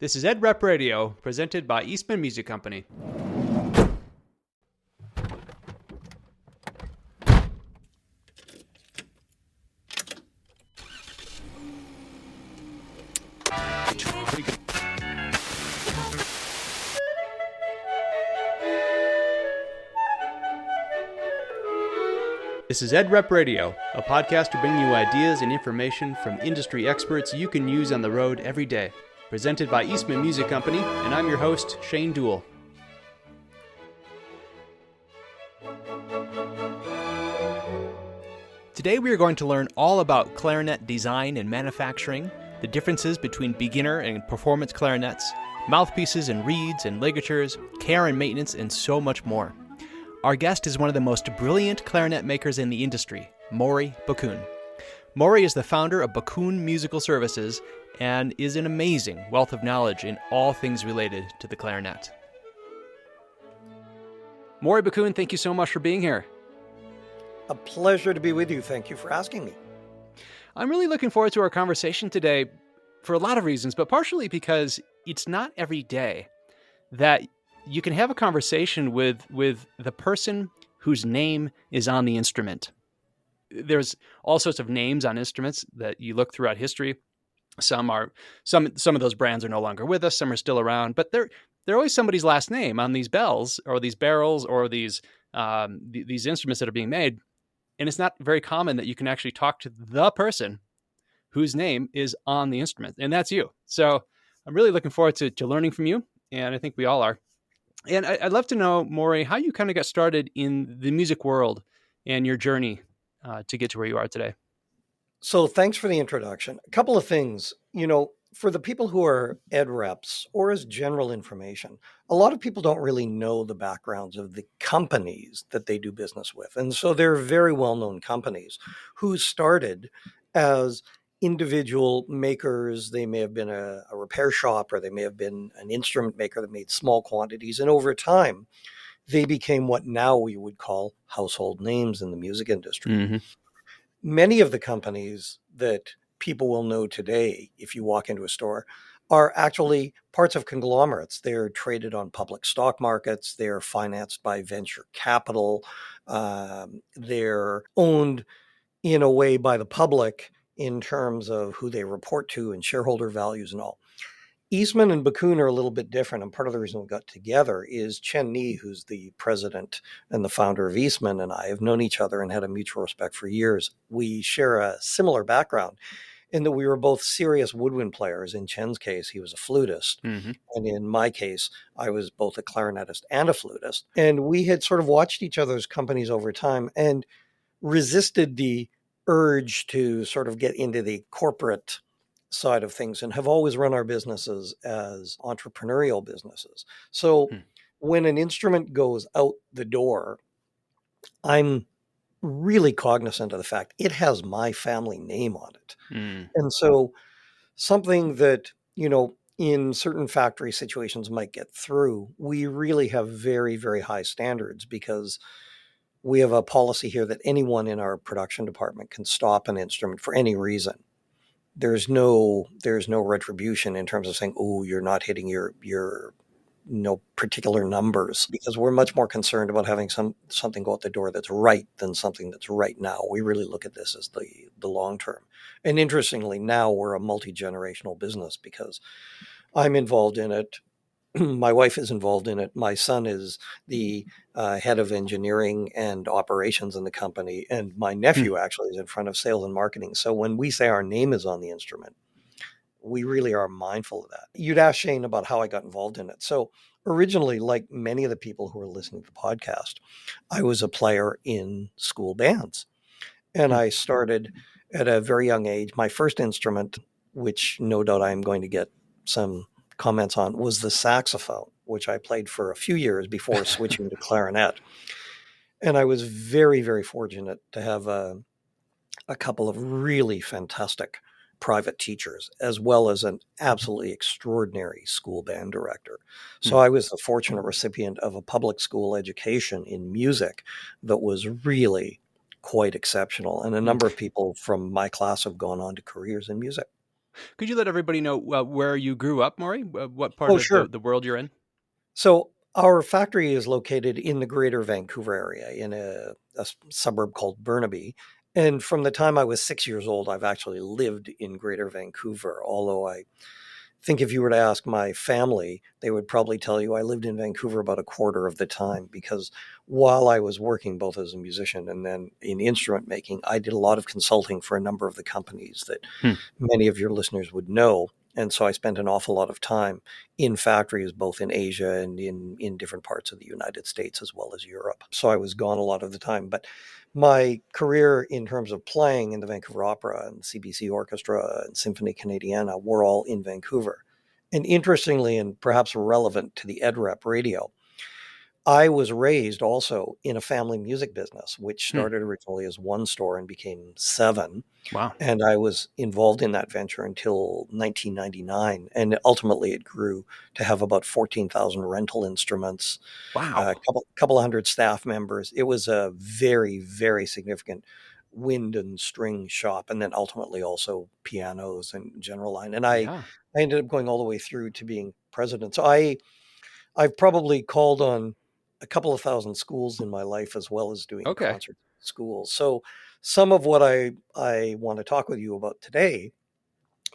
This is Ed Rep Radio, presented by Eastman Music Company. This is Ed Rep Radio, a podcast to bring you ideas and information from industry experts you can use on the road every day. Presented by Eastman Music Company, and I'm your host, Shane Duell. Today we are going to learn all about clarinet design and manufacturing, the differences between beginner and performance clarinets, mouthpieces and reeds and ligatures, care and maintenance, and so much more. Our guest is one of the most brilliant clarinet makers in the industry, Morrie Backun. Morrie is the founder of Backun Musical Services and is an amazing wealth of knowledge in all things related to the clarinet. Morrie Backun, thank you so much for being here. A pleasure to be with you. Thank you for asking me. I'm really looking forward to our conversation today for a lot of reasons, but partially because it's not every day that you can have a conversation with the person whose name is on the instrument. There's all sorts of names on instruments that you look throughout history. Some of those brands are no longer with us. Some are still around, but they're always somebody's last name on these bells or these barrels or these instruments that are being made. And it's not very common that you can actually talk to the person whose name is on the instrument, and that's you. So I'm really looking forward to learning from you, and I think we all are. And I'd love to know, Morrie, how you kind of got started in the music world and your journey to get to where you are today. So thanks for the introduction. A couple of things, for the people who are ed reps or as general information, a lot of people don't really know the backgrounds of the companies that they do business with. And so they're very well-known companies who started as individual makers. They may have been a repair shop, or they may have been an instrument maker that made small quantities. And over time, they became what now we would call household names in the music industry. Mm-hmm. Many of the companies that people will know today, if you walk into a store, are actually parts of conglomerates. They're traded on public stock markets. They're financed by venture capital. They're owned in a way by the public in terms of who they report to and shareholder values and all. Eastman and Backun are a little bit different, and part of the reason we got together is Chen Ni, who's the president and the founder of Eastman, and I have known each other and had a mutual respect for years. We share a similar background in that we were both serious woodwind players. In Chen's case, he was a flutist, mm-hmm. and in my case, I was both a clarinetist and a flutist. And we had sort of watched each other's companies over time and resisted the urge to sort of get into the corporate side of things, and have always run our businesses as entrepreneurial businesses. So when an instrument goes out the door, I'm really cognizant of the fact it has my family name on it. And so something that, in certain factory situations might get through, we really have very, very high standards, because we have a policy here that anyone in our production department can stop an instrument for any reason. There's no retribution in terms of saying, "Oh, you're not hitting your particular numbers," because we're much more concerned about having something go out the door that's right than something that's right now. We really look at this as the long term. And interestingly, now we're a multi-generational business, because I'm involved in it. My wife is involved in it. My son is the head of engineering and operations in the company. And my nephew actually is in front of sales and marketing. So when we say our name is on the instrument, we really are mindful of that. You'd ask Shane about how I got involved in it. So originally, like many of the people who are listening to the podcast, I was a player in school bands. And I started at a very young age. My first instrument, which no doubt I'm going to get some comments on, was the saxophone, which I played for a few years before switching to clarinet. And I was very, very fortunate to have a couple of really fantastic private teachers, as well as an absolutely extraordinary school band director. So I was the fortunate recipient of a public school education in music that was really quite exceptional. And a number of people from my class have gone on to careers in music. Could you let everybody know where you grew up, Morrie? What part Oh, of sure. the world you're in? So our factory is located in the greater Vancouver area in a suburb called Burnaby. And from the time I was 6 years old, I've actually lived in greater Vancouver, although I think if you were to ask my family, they would probably tell you I lived in Vancouver about a quarter of the time because while I was working both as a musician and then in instrument making, I did a lot of consulting for a number of the companies that Hmm. many of your listeners would know. And so I spent an awful lot of time in factories, both in Asia and in different parts of the United States as well as Europe. So I was gone a lot of the time. But my career in terms of playing in the Vancouver Opera and CBC Orchestra and Symphonie Canadienne were all in Vancouver. And interestingly, and perhaps relevant to the EdRep radio, I was raised also in a family music business, which Hmm. started originally as one store and became seven. Wow. And I was involved in that venture until 1999. And ultimately, it grew to have about 14,000 rental instruments, a Wow. couple of hundred staff members. It was a very, very significant wind and string shop. And then ultimately also pianos and general line. And Yeah. I ended up going all the way through to being president. So I've probably called on a couple of thousand schools in my life as well as doing Okay. concerts in schools. So some of what I want to talk with you about today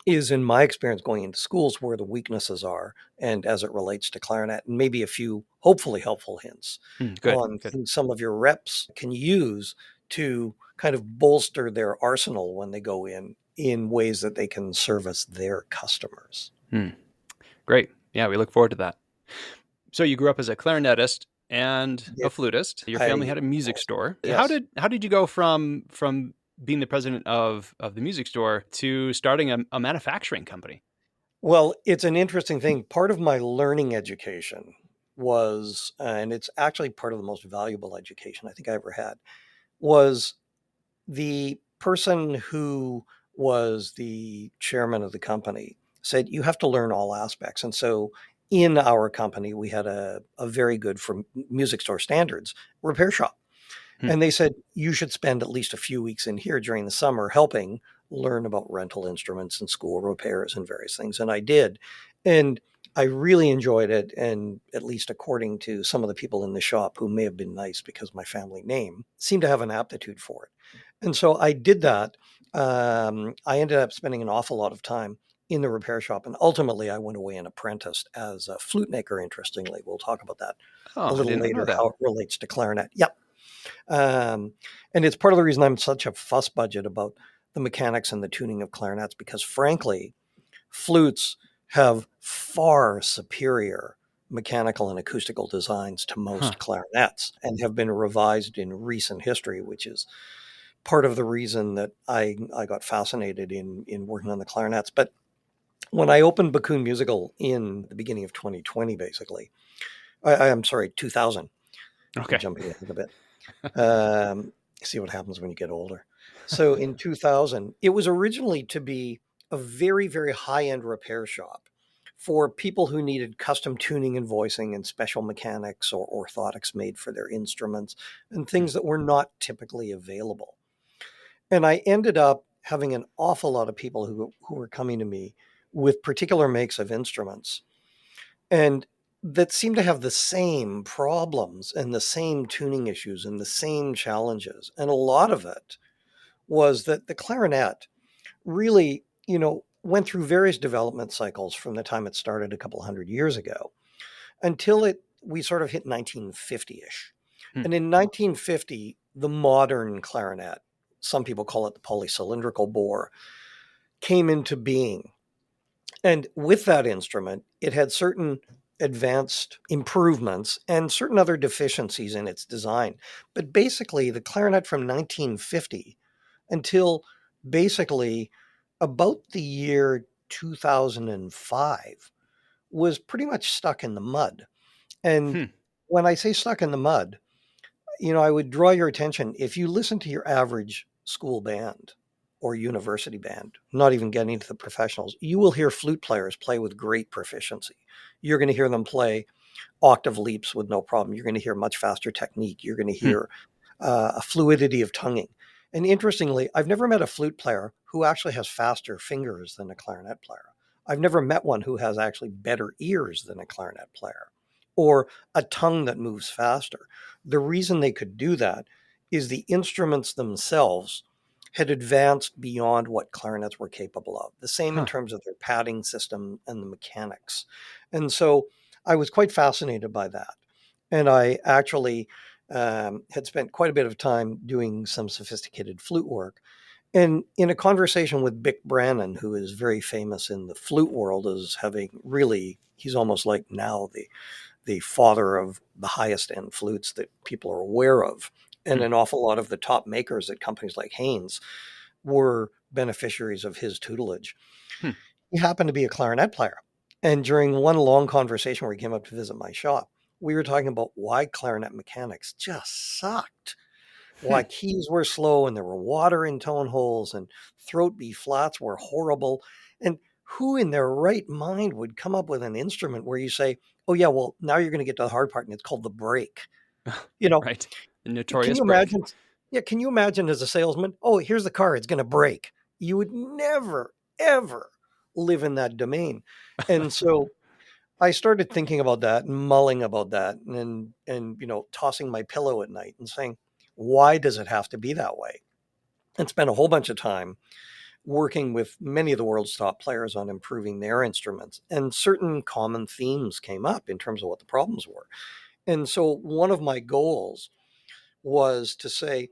is in my experience going into schools where the weaknesses are and as it relates to clarinet and maybe a few hopefully helpful hints Hmm. Good. on Good. things some of your reps can use to kind of bolster their arsenal when they go in ways that they can service their customers. Hmm. Great. Yeah, we look forward to that. So you grew up as a clarinetist and Yeah, a flutist. Your family I had a music also, store. yes. How did you go from being the president of the music store to starting a manufacturing company? Well, it's an interesting thing. Part of my learning education was, and it's actually part of the most valuable education I think I ever had, was the person who was the chairman of the company said, you have to learn all aspects. And so in our company, we had a very good, for music store standards, repair shop. Hmm. And they said, you should spend at least a few weeks in here during the summer helping learn about rental instruments and school repairs and various things. And I did. And I really enjoyed it. And at least according to some of the people in the shop who may have been nice because my family name seemed to have an aptitude for it. And so I did that. I ended up spending an awful lot of time in the repair shop. And ultimately, I went away and apprenticed as a flute maker, interestingly. We'll talk about that Oh, a I little did not know later, that. how it relates to clarinet. Yep. Um, and it's part of the reason I'm such a fuss budget about the mechanics and the tuning of clarinets, because frankly, flutes have far superior mechanical and acoustical designs to Huh. most clarinets and have been revised in recent history, which is part of the reason that I got fascinated in working on the clarinets. But when I opened Backun Musical in the beginning of 2020, basically, I'm sorry, 2000, I'm Okay. jumping ahead a bit. Um, See what happens when you get older. So in 2000, it was originally to be a very, very high end repair shop for people who needed custom tuning and voicing and special mechanics or orthotics made for their instruments and Hmm. things that were not typically available. And I ended up having an awful lot of people who were coming to me with particular makes of instruments and that seem to have the same problems and the same tuning issues and the same challenges. And a lot of it was that the clarinet really, went through various development cycles from the time it started a couple hundred years ago until it we sort of hit 1950-ish. Hmm. And in 1950, the modern clarinet, some people call it the polycylindrical bore, came into being. And with that instrument, it had certain advanced improvements and certain other deficiencies in its design. But basically, the clarinet from 1950 until basically about the year 2005 was pretty much stuck in the mud. And Hmm. when I say stuck in the mud, I would draw your attention. If you listen to your average school band or university band, not even getting to the professionals, you will hear flute players play with great proficiency. You're going to hear them play octave leaps with no problem. You're going to hear much faster technique. You're going to Hmm. hear a fluidity of tonguing. And interestingly, I've never met a flute player who actually has faster fingers than a clarinet player. I've never met one who has actually better ears than a clarinet player or a tongue that moves faster. The reason they could do that is the instruments themselves had advanced beyond what clarinets were capable of. The same in Huh. terms of their padding system and the mechanics. And so I was quite fascinated by that. And I actually had spent quite a bit of time doing some sophisticated flute work. And in a conversation with Bick Brannon, who is very famous in the flute world as having really, he's almost like now the father of the highest end flutes that people are aware of. And Hmm. an awful lot of the top makers at companies like Haynes were beneficiaries of his tutelage. Hmm. He happened to be a clarinet player. And during one long conversation where he came up to visit my shop, we were talking about why clarinet mechanics just sucked, Hmm. why keys were slow and there were water in tone holes and throat B flats were horrible. And who in their right mind would come up with an instrument where you say, oh, yeah, well, now you're going to get to the hard part and it's called the break? You know, Right. The can notorious you break. imagine? Yeah, can you imagine as a salesman? Oh, here's the car, it's going to break. You would never, ever live in that domain. And so I started thinking about that and mulling about that and tossing my pillow at night and saying, why does it have to be that way? And spent a whole bunch of time working with many of the world's top players on improving their instruments. And certain common themes came up in terms of what the problems were. And so one of my goals was to say,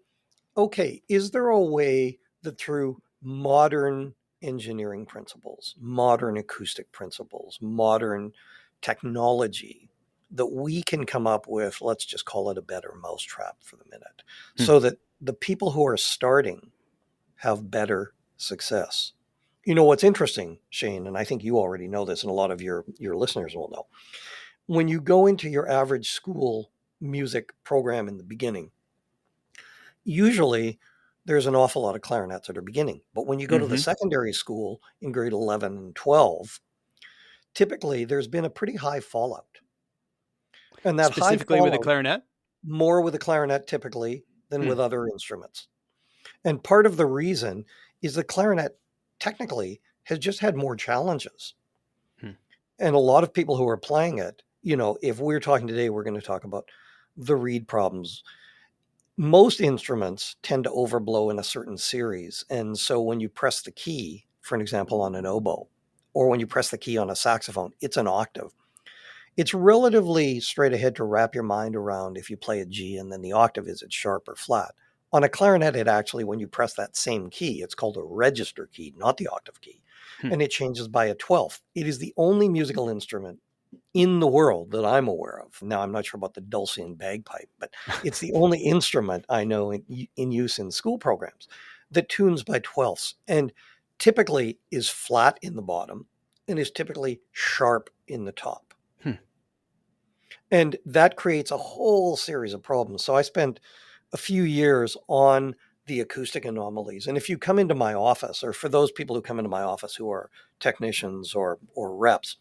okay, is there a way that through modern engineering principles, modern acoustic principles, modern technology, that we can come up with, let's just call it a better mousetrap for the minute, Hmm. so that the people who are starting have better success? You know, what's interesting, Shane, and I think you already know this, and a lot of your listeners will know, when you go into your average school music program in the beginning, usually there's an awful lot of clarinets that are beginning. But when you go to the Mm-hmm. secondary school in grade 11 and 12, typically there's been a pretty high fallout. And that high Specifically with a fallout, clarinet. more with the clarinet typically than Hmm. with other instruments. And part of the reason is the clarinet technically has just had more challenges. Hmm. And a lot of people who are playing it, if we're talking today, we're going to talk about the reed problems. Most instruments tend to overblow in a certain series. And so when you press the key, for an example, on an oboe, or when you press the key on a saxophone, it's an octave. It's relatively straight ahead to wrap your mind around if you play a G and then the octave is it sharp or flat. On a clarinet, it actually, when you press that same key, it's called a register key, not the octave key, Hmm. and it changes by a twelfth. It is the only musical instrument in the world that I'm aware of. Now, I'm not sure about the Dulcian bagpipe, but it's the only instrument I know in use in school programs that tunes by twelfths and typically is flat in the bottom and is typically sharp in the top. Hmm. And that creates a whole series of problems. So I spent a few years on the acoustic anomalies. And if you come into my office, or for those people who come into my office who are technicians or reps,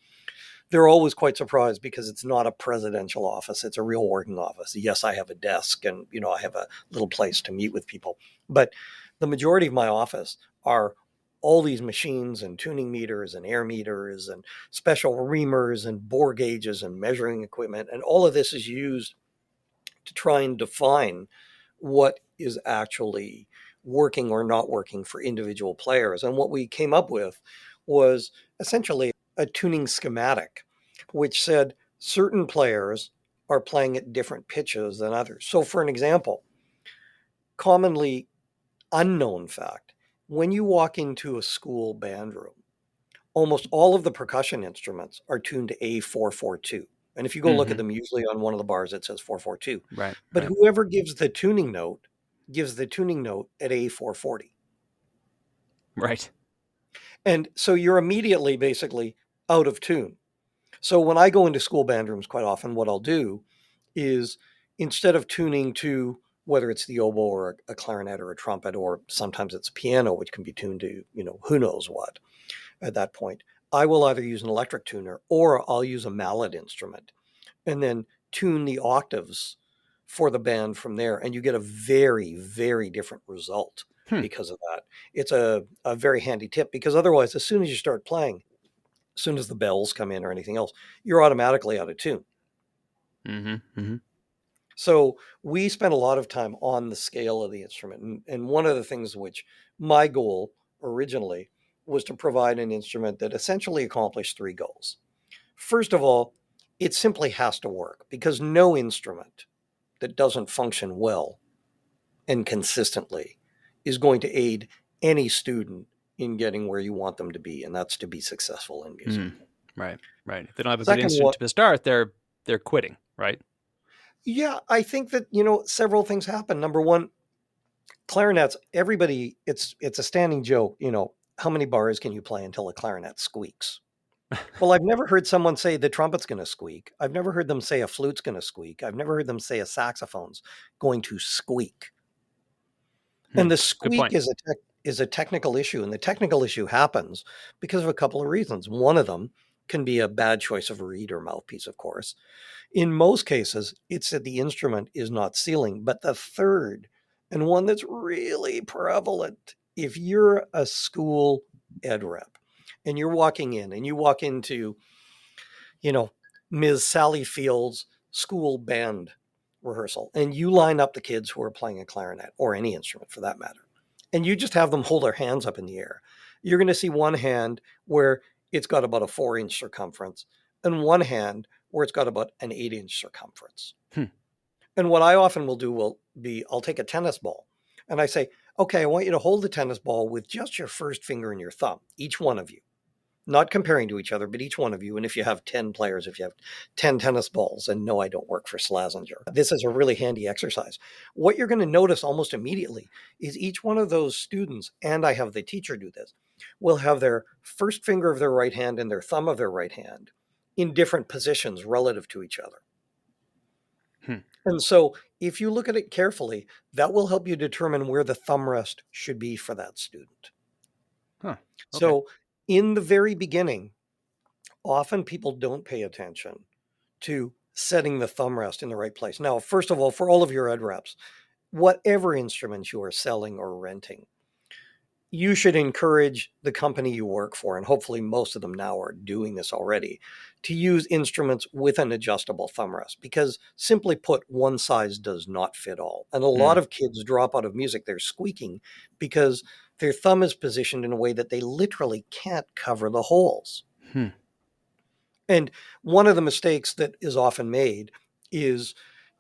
they're always quite surprised because it's not a presidential office. It's a real working office. Yes, I have a desk and, I have a little place to meet with people. But the majority of my office are all these machines and tuning meters and air meters and special reamers and bore gauges and measuring equipment. And all of this is used to try and define what is actually working or not working for individual players. And what we came up with was essentially a tuning schematic, which said certain players are playing at different pitches than others. So, for an example, commonly unknown fact, when you walk into a school band room, almost all of the percussion instruments are tuned to A442. And if you go look at Mm-hmm. them, usually on one of the bars it says 442. Right. But Right. whoever gives the tuning note at A440. Right. And so you're immediately basically out of tune. So when I go into school band rooms, quite often what I'll do is, instead of tuning to whether it's the oboe or a clarinet or a trumpet, or sometimes it's piano, which can be tuned to, who knows what at that point, I will either use an electric tuner or I'll use a mallet instrument and then tune the octaves for the band from there, and you get a very, very different result Hmm. because of that. It's a very handy tip, because otherwise, as soon as you start playing, as soon as the bells come in or anything else, you're automatically out of tune. Mm-hmm. Mm-hmm. So we spent a lot of time on the scale of the instrument. And one of the things which my goal originally was to provide an instrument that essentially accomplished three goals. First of all, it simply has to work, because no instrument that doesn't function well and consistently is going to aid any student in getting where you want them to be, and that's to be successful in music. Mm. Right. Right. If they don't have a good Second instrument one, to start, they're quitting. Right. yeah, I think that, several things happen. Number one, clarinets, everybody, it's a standing joke, how many bars can you play until a clarinet squeaks? Well, I've never heard someone say the trumpet's going to squeak. I've never heard them say a flute's going to squeak. I've never heard them say a saxophone's going to squeak. Hmm. And the Good squeak point. is a technical issue, and the technical issue happens because of a couple of reasons. One of them can be a bad choice of reed or mouthpiece, of course. In most cases, it's that the instrument is not sealing. But the third, and one that's really prevalent, if you're a school ed rep and you're walking in and you walk into, you know, Ms. Sally Field's school band rehearsal, and you line up the kids who are playing a clarinet or any instrument for that matter, and you just have them hold their hands up in the air, you're going to see one hand where it's got about a 4-inch circumference, and one hand where it's got about an 8-inch circumference. Hmm. And what I often will do will be, I'll take a tennis ball and I say, okay, I want you to hold the tennis ball with just your first finger and your thumb, each one of you, not comparing to each other, but each one of you. And if you have 10 players, if you have 10 tennis balls, and no, I don't work for Slazenger, this is a really handy exercise. What you're going to notice almost immediately is each one of those students, and I have the teacher do this, will have their first finger of their right hand and their thumb of their right hand in different positions relative to each other. Hmm. And so if you look at it carefully, that will help you determine where the thumb rest should be for that student. Huh. Okay. So in the very beginning, often people don't pay attention to setting the thumb rest in the right place. Now, first of all, for all of your ed reps, whatever instruments you are selling or renting, you should encourage the company you work for, and hopefully most of them now are doing this already, to use instruments with an adjustable thumb rest, because simply put, one size does not fit all. And a Hmm. lot of kids drop out of music, they're squeaking because their thumb is positioned in a way that they literally can't cover the holes. Hmm. And one of the mistakes that is often made is,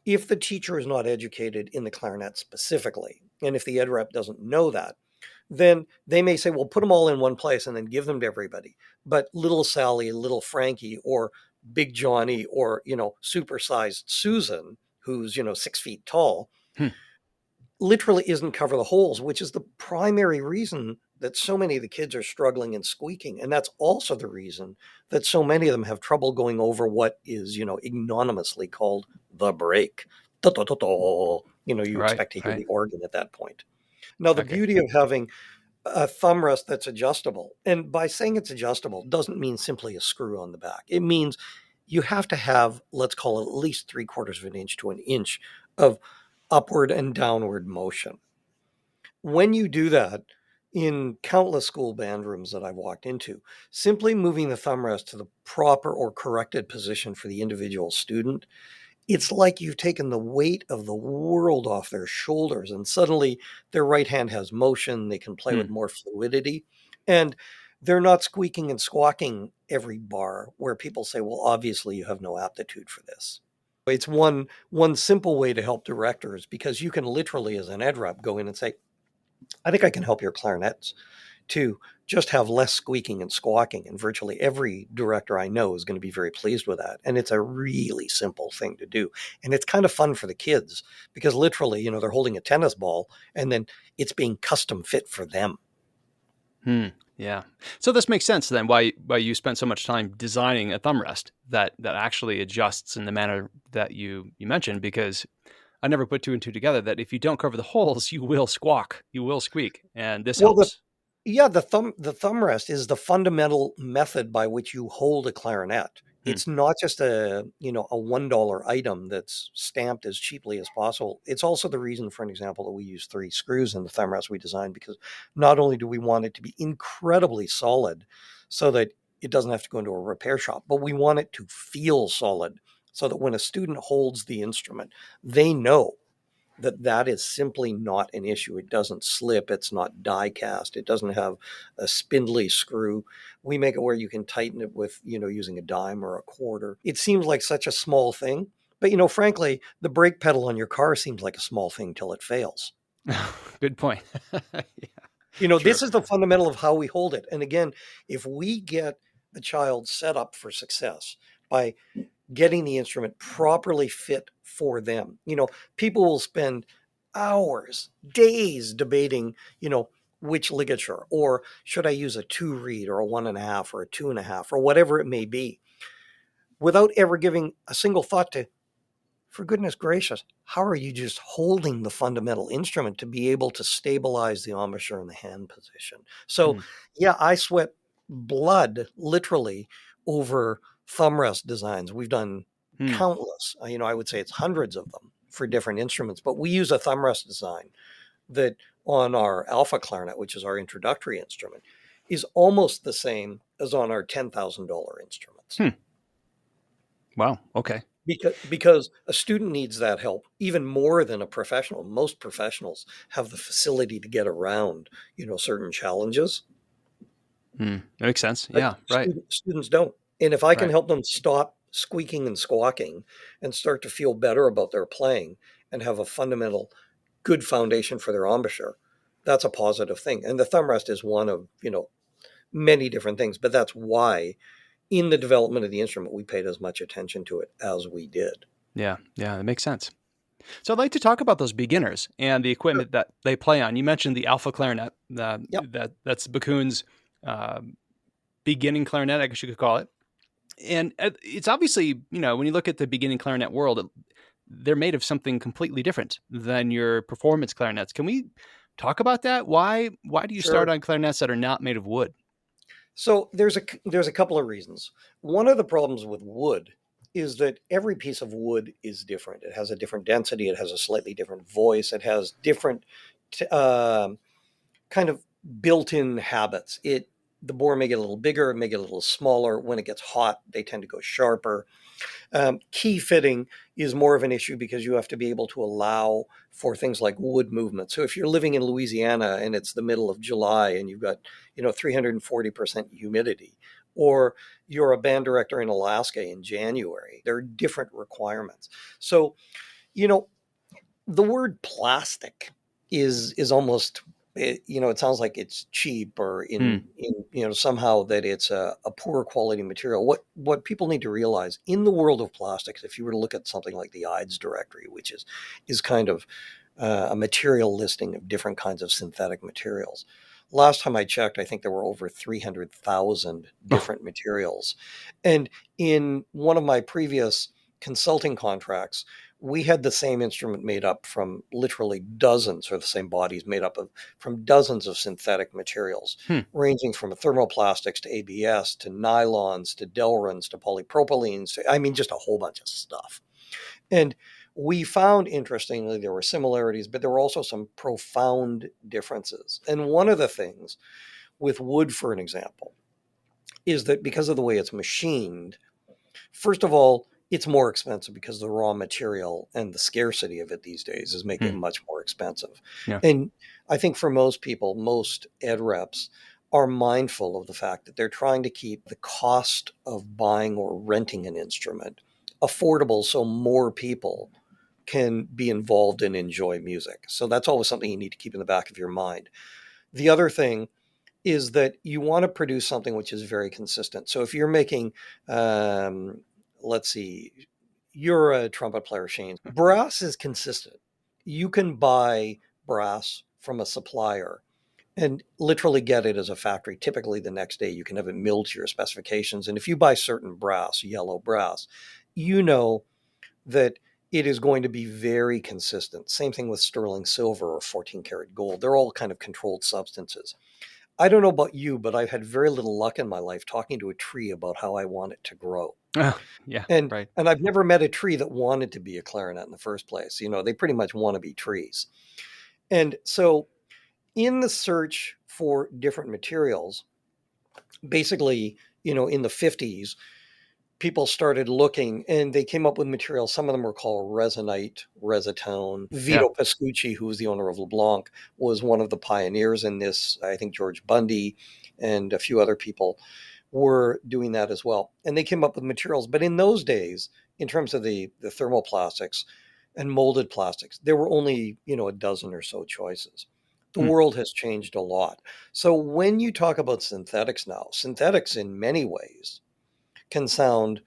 if the teacher is not educated in the clarinet specifically, and if the ed rep doesn't know that, then they may say, well, put them all in one place and then give them to everybody. But little Sally, little Frankie, or big Johnny, or, supersized Susan, who's, 6 feet tall, Hmm. literally isn't cover the holes, which is the primary reason that so many of the kids are struggling and squeaking. And that's also the reason that so many of them have trouble going over what is, ignominiously called the break. You Right. expect to hear Right. the organ at that point. Now, the Okay. beauty of having a thumb rest that's adjustable, and by saying it's adjustable, doesn't mean simply a screw on the back. It means you have to have, let's call it, at least 3/4 of an inch to an inch of upward and downward motion. When you do that, in countless school band rooms that I've walked into, simply moving the thumb rest to the proper or corrected position for the individual student, it's like you've taken the weight of the world off their shoulders, and suddenly their right hand has motion, they can play Hmm. with more fluidity, and they're not squeaking and squawking every bar where people say, well, obviously you have no aptitude for this. It's one simple way to help directors, because you can literally, as an ed rep, go in and say, I think I can help your clarinets to just have less squeaking and squawking. And virtually every director I know is going to be very pleased with that. And it's a really simple thing to do. And it's kind of fun for the kids, because literally, they're holding a tennis ball and then it's being custom fit for them. Hmm. Yeah. So this makes sense then why you spent so much time designing a thumb rest that actually adjusts in the manner that you mentioned, because I never put two and two together that if you don't cover the holes, you will squawk, you will squeak, and this Well, helps. the thumb rest is the fundamental method by which you hold a clarinet. Hmm. It's not just a, a $1 item that's stamped as cheaply as possible. It's also the reason, for an example, that we use 3 screws in the thumb rest we designed, because not only do we want it to be incredibly solid so that it doesn't have to go into a repair shop, but we want it to feel solid so that when a student holds the instrument, they know that that is simply not an issue. It doesn't slip. It's not die cast. It doesn't have a spindly screw. We make it where you can tighten it with, using a dime or a quarter. It seems like such a small thing, but frankly, the brake pedal on your car seems like a small thing till it fails. Good point. Yeah, true. This is the fundamental of how we hold it. And again, if we get a child set up for success by getting the instrument properly fit for them. People will spend hours, days debating, which ligature, or should I use a 2 reed or a 1.5 or a 2.5 or whatever it may be, without ever giving a single thought to, for goodness gracious, how are you just holding the fundamental instrument to be able to stabilize the embouchure in the hand position? So, Hmm. yeah, I sweat blood literally over thumb rest designs. We've done Hmm. countless, I would say it's hundreds of them for different instruments, but we use a thumb rest design that on our alpha clarinet, which is our introductory instrument, is almost the same as on our $10,000 instruments. Hmm. Wow. Okay. Because a student needs that help even more than a professional. Most professionals have the facility to get around, certain challenges, Hmm. That makes sense. but Yeah. Right. students don't. And if I can Right. help them stop squeaking and squawking and start to feel better about their playing and have a fundamental good foundation for their embouchure, that's a positive thing. And the thumb rest is one of, many different things, but that's why in the development of the instrument, we paid as much attention to it as we did. Yeah. Yeah. That makes sense. So I'd like to talk about those beginners and the equipment that they play on. You mentioned the alpha clarinet. Yep, That's Backun's uh, beginning clarinet, I guess you could call it. And it's obviously, when you look at the beginning clarinet world, they're made of something completely different than your performance clarinets. Can we talk about that? Why do you start sure. on clarinets that are not made of wood? So there's a couple of reasons. One of the problems with wood is that every piece of wood is different. It has a different density. It has a slightly different voice. It has different kind of built-in habits. The bore may get a little bigger, it may get a little smaller. When it gets hot, they tend to go sharper. Key fitting is more of an issue because you have to be able to allow for things like wood movement. So if you're living in Louisiana and it's the middle of July and you've got 340% humidity, or you're a band director in Alaska in January, there are different requirements. So you know the word plastic is almost it sounds like it's cheap or Hmm. in somehow that it's a poor quality material. What people need to realize in the world of plastics, if you were to look at something like the IDES directory, which is kind of a material listing of different kinds of synthetic materials. Last time I checked, I think there were over 300,000 Oh, different materials. And in one of my previous consulting contracts, we had the same instrument made up from literally dozens, or the same bodies made up of from dozens of synthetic materials, hmm. ranging from thermoplastics to ABS to nylons to Delrons to polypropylenes. I mean, just a whole bunch of stuff. And we found, interestingly, there were similarities, but there were also some profound differences. And one of the things with wood, for an example, is that because of the way it's machined, first of all, it's more expensive because the raw material and the scarcity of it these days is making it Hmm. much more expensive. Yeah. And I think for most people, most ed reps are mindful of the fact that they're trying to keep the cost of buying or renting an instrument affordable so more people can be involved and enjoy music. So that's always something you need to keep in the back of your mind. The other thing is that you want to produce something which is very consistent. So if you're making, um, let's see, you're a trumpet player, Shane. Brass is consistent. You can buy brass from a supplier and literally get it as a factory. Typically, the next day you can have it milled to your specifications. And if you buy certain brass, yellow brass, you know that it is going to be very consistent. Same thing with sterling silver or 14 karat gold. They're all kind of controlled substances. I don't know about you, but I've had very little luck in my life talking to a tree about how I want it to grow. Yeah, And right. and I've never met a tree that wanted to be a clarinet in the first place. They pretty much want to be trees. And so in the search for different materials, basically, in the 50s, people started looking and they came up with materials. Some of them were called resonite, resitone. Yeah. Vito Pascucci, who was the owner of LeBlanc, was one of the pioneers in this. I think George Bundy and a few other people were doing that as well. And they came up with materials. But in those days, in terms of the thermoplastics and molded plastics, there were only, a dozen or so choices. The Hmm. world has changed a lot. So when you talk about synthetics now, synthetics in many ways can sound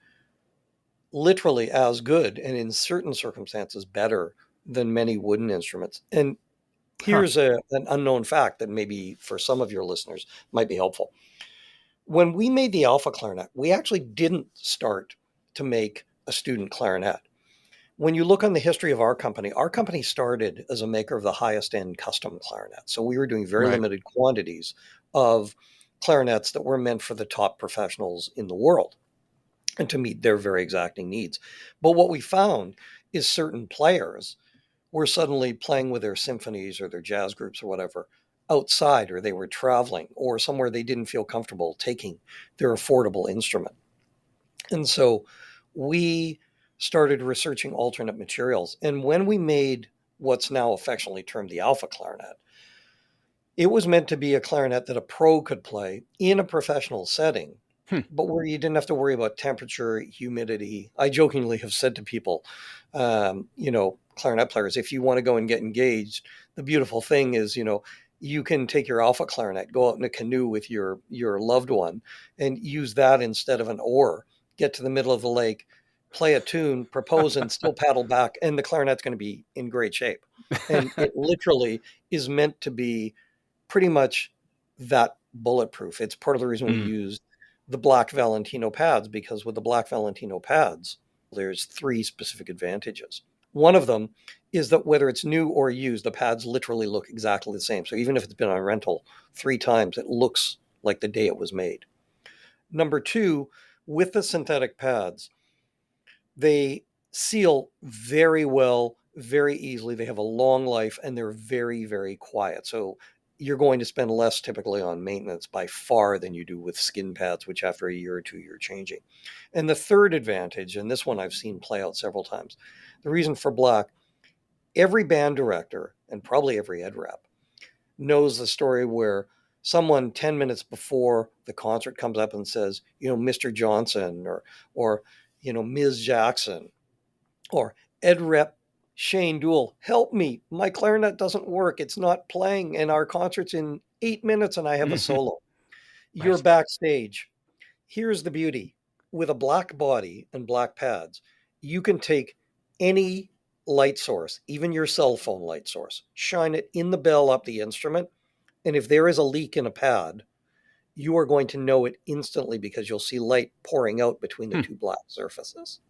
literally as good and in certain circumstances better than many wooden instruments. And Huh. here's an unknown fact that maybe for some of your listeners might be helpful. When we made the alpha clarinet, we actually didn't start to make a student clarinet. When you look on the history of our company started as a maker of the highest end custom clarinet. So we were doing very Right. limited quantities of clarinets that were meant for the top professionals in the world and to meet their very exacting needs. But what we found is certain players were suddenly playing with their symphonies or their jazz groups or whatever outside, or they were traveling or somewhere they didn't feel comfortable taking their affordable instrument. And so we started researching alternate materials. And when we made what's now affectionately termed the alpha clarinet, it was meant to be a clarinet that a pro could play in a professional setting, Hmm. but where you didn't have to worry about temperature, humidity. I jokingly have said to people, clarinet players, if you want to go and get engaged, the beautiful thing is, you can take your alpha clarinet, go out in a canoe with your loved one, and use that instead of an oar. Get to the middle of the lake, play a tune, propose, and still paddle back, and the clarinet's going to be in great shape. And it literally is meant to be pretty much that bulletproof. It's part of the reason we Mm. use the black Valentino pads, because with the black Valentino pads, there's three specific advantages. One of them is that whether it's new or used, the pads literally look exactly the same. So even if it's been on rental 3 times, it looks like the day it was made. Number two, with the synthetic pads, they seal very well, very easily. They have a long life and they're very, very quiet. So you're going to spend less typically on maintenance by far than you do with skin pads, which after a year or two you're changing. And the third advantage, and this one I've seen play out several times, the reason for black, every band director and probably every ed rep knows the story where someone 10 minutes before the concert comes up and says, Mr. Johnson or Ms. Jackson or Ed Rep Shane Dool, help me. My clarinet doesn't work. It's not playing, and our concert's in 8 minutes and I have a solo. You're Right. backstage. Here's the beauty, with a black body and black pads, you can take any light source, even your cell phone light source, shine it in the bell up the instrument. And if there is a leak in a pad, you are going to know it instantly because you'll see light pouring out between the Hmm. two black surfaces.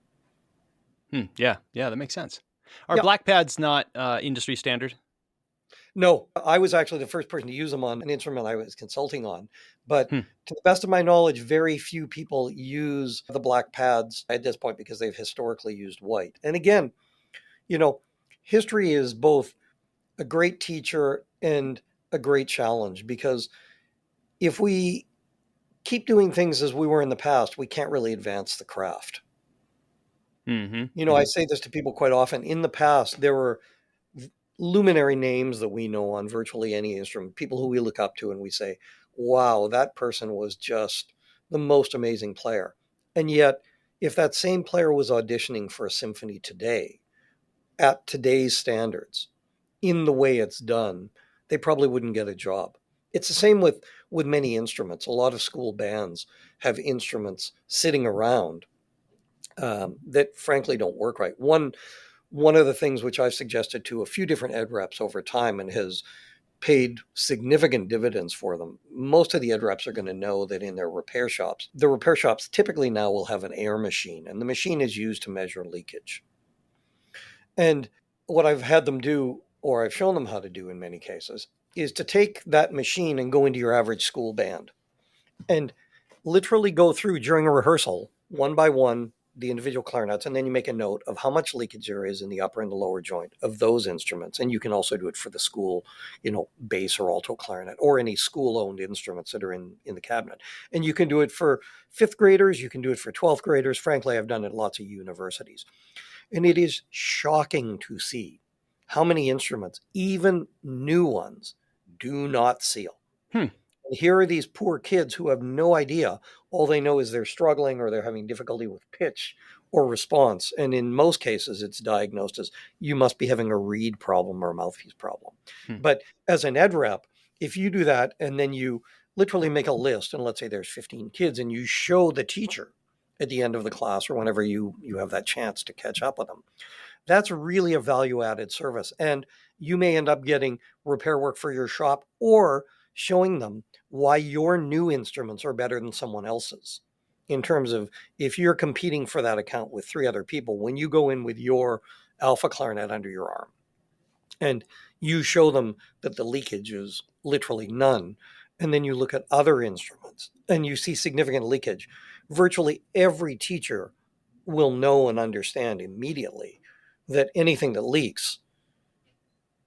Hmm. Yeah. Yeah. That makes sense. Are Yeah. black pads not industry standard? No, I was actually the first person to use them on an instrument I was consulting on. But Hmm. to the best of my knowledge, very few people use the black pads at this point because they've historically used white. And again, you know, history is both a great teacher and a great challenge, because if we keep doing things as we were in the past, we can't really advance the craft. Mm-hmm. I Mm-hmm. say this to people quite often. In the past, there were luminary names that we know on virtually any instrument, people who we look up to and we say, wow, that person was just the most amazing player. And yet, if that same player was auditioning for a symphony today, at today's standards, in the way it's done, they probably wouldn't get a job. It's the same with many instruments. A lot of school bands have instruments sitting around that frankly don't work right. One of the things which I've suggested to a few different ed reps over time and has paid significant dividends for them. Most of the ed reps are going to know that in their repair shops, the repair shops typically now will have an air machine, and the machine is used to measure leakage. And what I've had them do, or I've shown them how to do in many cases, is to take that machine and go into your average school band and literally go through during a rehearsal one by one the individual clarinets, and then you make a note of how much leakage there is in the upper and the lower joint of those instruments. And you can also do it for the school, bass or alto clarinet, or any school-owned instruments that are in the cabinet. And you can do it for fifth graders, you can do it for 12th graders. Frankly, I've done it at lots of universities. And it is shocking to see how many instruments, even new ones, do not seal. Hmm. Here are these poor kids who have no idea. All they know is they're struggling or they're having difficulty with pitch or response. And in most cases, it's diagnosed as you must be having a reed problem or a mouthpiece problem. Hmm. But as an ed rep, if you do that and then you literally make a list, and let's say there's 15 kids, and you show the teacher at the end of the class or whenever you have that chance to catch up with them, that's really a value added service. And you may end up getting repair work for your shop or showing them why your new instruments are better than someone else's. In terms of if you're competing for that account with 3 other people, when you go in with your alpha clarinet under your arm and you show them that the leakage is literally none, and then you look at other instruments and you see significant leakage, virtually every teacher will know and understand immediately that anything that leaks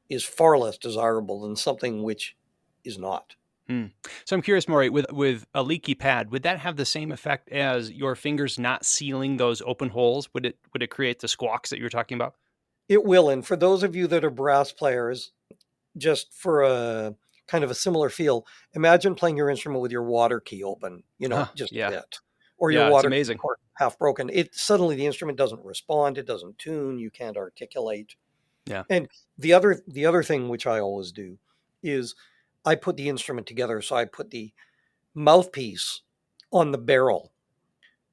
is far less desirable than something which is not. Hmm. So I'm curious, Morrie, with a leaky pad, would that have the same effect as your fingers not sealing those open holes? Would it create the squawks that you were talking about? It will. And for those of you that are brass players, just for a kind of a similar feel, imagine playing your instrument with your water key open, just a Yeah. bit, or your Yeah, it's water key amazing. half broken. It suddenly the instrument doesn't respond, it doesn't tune, you can't articulate. Yeah. And the other thing which I always do is I put the instrument together. So I put the mouthpiece on the barrel,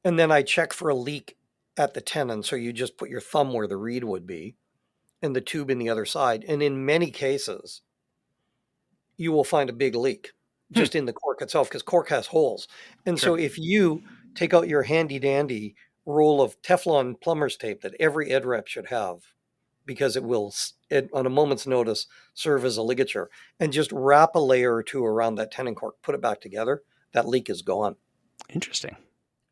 and then I check for a leak at the tenon. So you just put your thumb where the reed would be and the tube in the other side. And in many cases, you will find a big leak Hmm. just in the cork itself because cork has holes. And Sure. so if you take out your handy dandy roll of Teflon plumber's tape that every ed rep should have, because it will, on a moment's notice, serve as a ligature, and just wrap a layer or two around that tenon cork, put it back together, that leak is gone. Interesting.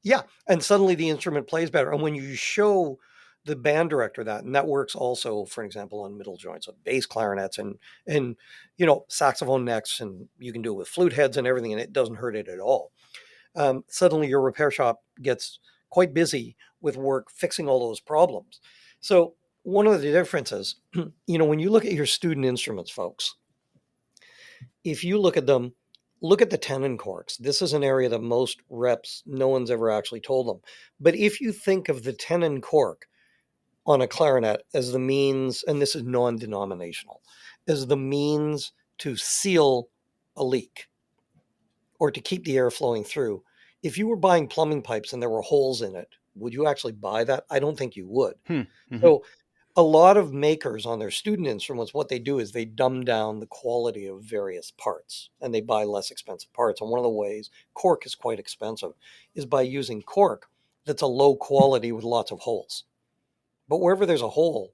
Yeah, and suddenly the instrument plays better. And when you show the band director that, and that works also, for example, on middle joints of bass clarinets and saxophone necks, and you can do it with flute heads and everything, and it doesn't hurt it at all. Suddenly your repair shop gets quite busy with work fixing all those problems. So one of the differences, when you look at your student instruments, folks, if you look at them, look at the tenon corks. This is an area that most reps, no one's ever actually told them. But if you think of the tenon cork on a clarinet as the means, and this is non-denominational, as the means to seal a leak or to keep the air flowing through, if you were buying plumbing pipes and there were holes in it, would you actually buy that? I don't think you would. Hmm. Mm-hmm. So a lot of makers on their student instruments, what they do is they dumb down the quality of various parts and they buy less expensive parts. And one of the ways cork is quite expensive is by using cork that's a low quality with lots of holes. But wherever there's a hole,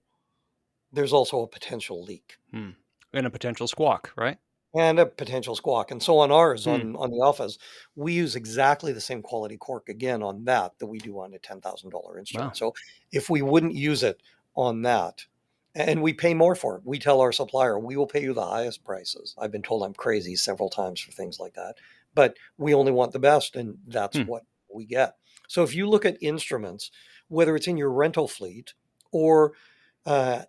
there's also a potential leak. Hmm. And a potential squawk, right? And a potential squawk. And so on ours, Hmm. on the alphas, we use exactly the same quality cork again on that we do on a $10,000 instrument. Wow. So if we wouldn't use it on that, and we pay more for it, we tell our supplier, we will pay you the highest prices. I've been told I'm crazy several times for things like that, but we only want the best, and that's Hmm. what we get. So if you look at instruments, whether it's in your rental fleet or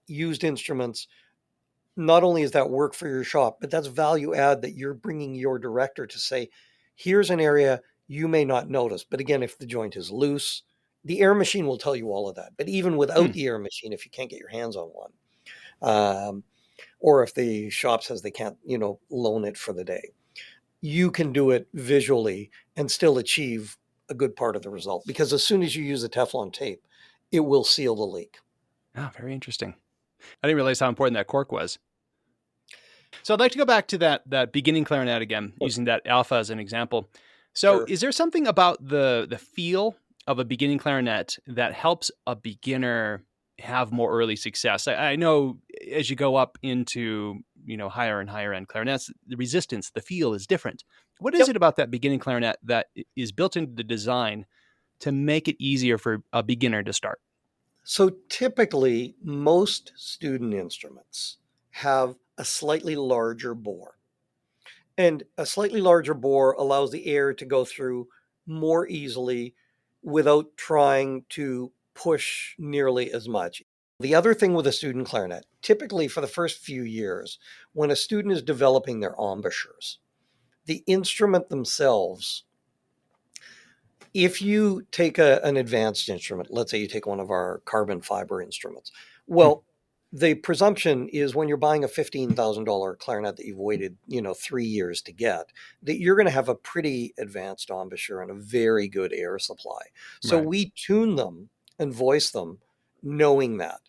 used instruments, not only is that work for your shop, but that's value add that you're bringing your director to say, here's an area you may not notice. But again, if the joint is loose, the air machine will tell you all of that. But even without Hmm. the air machine, if you can't get your hands on one, or if the shop says they can't, loan it for the day, you can do it visually and still achieve a good part of the result. Because as soon as you use a Teflon tape, it will seal the leak. Ah, very interesting. I didn't realize how important that cork was. So I'd like to go back to that beginning clarinet again, using that alpha as an example. So Sure. is there something about the feel of a beginning clarinet that helps a beginner have more early success? I know as you go up into higher and higher end clarinets, the resistance, the feel is different. What is Yep. it about that beginning clarinet that is built into the design to make it easier for a beginner to start? So typically, most student instruments have a slightly larger bore. And a slightly larger bore allows the air to go through more easily without trying to push nearly as much. The other thing with a student clarinet, typically for the first few years, when a student is developing their embouchures, the instrument themselves, if you take an advanced instrument, let's say you take one of our carbon fiber instruments, Hmm. well, the presumption is when you're buying a $15,000 clarinet that you've waited, 3 years to get, that you're going to have a pretty advanced embouchure and a very good air supply. So Right. we tune them and voice them knowing that.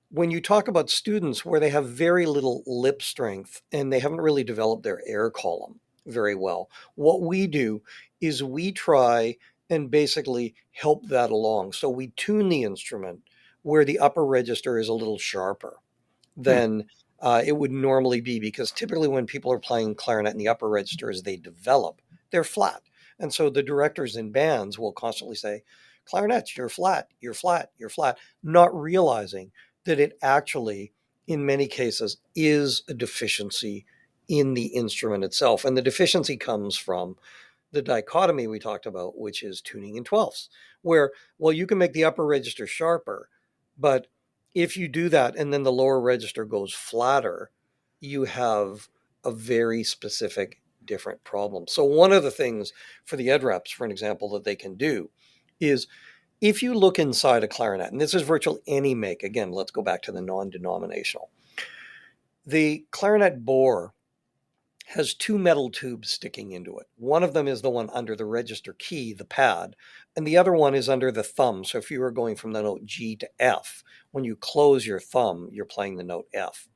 When you talk about students where they have very little lip strength and they haven't really developed their air column very well, what we do is we try and basically help that along. So we tune the instrument where the upper register is a little sharper Hmm. than it would normally be, because typically when people are playing clarinet in the upper register as they develop, they're flat. And so the directors in bands will constantly say, clarinets, you're flat, you're flat, you're flat, not realizing that it actually, in many cases, is a deficiency in the instrument itself. And the deficiency comes from the dichotomy we talked about, which is tuning in 12ths, where, well, you can make the upper register sharper, but if you do that and then the lower register goes flatter, you have a very specific different problem. So one of the things for the ed reps, for an example, that they can do is, if you look inside a clarinet, and this is virtually any make, again, let's go back to the non-denominational, the clarinet bore has two metal tubes sticking into it. One of them is the one under the register key, the pad, and the other one is under the thumb. So if you were going from the note G to F, when you close your thumb, you're playing the note F.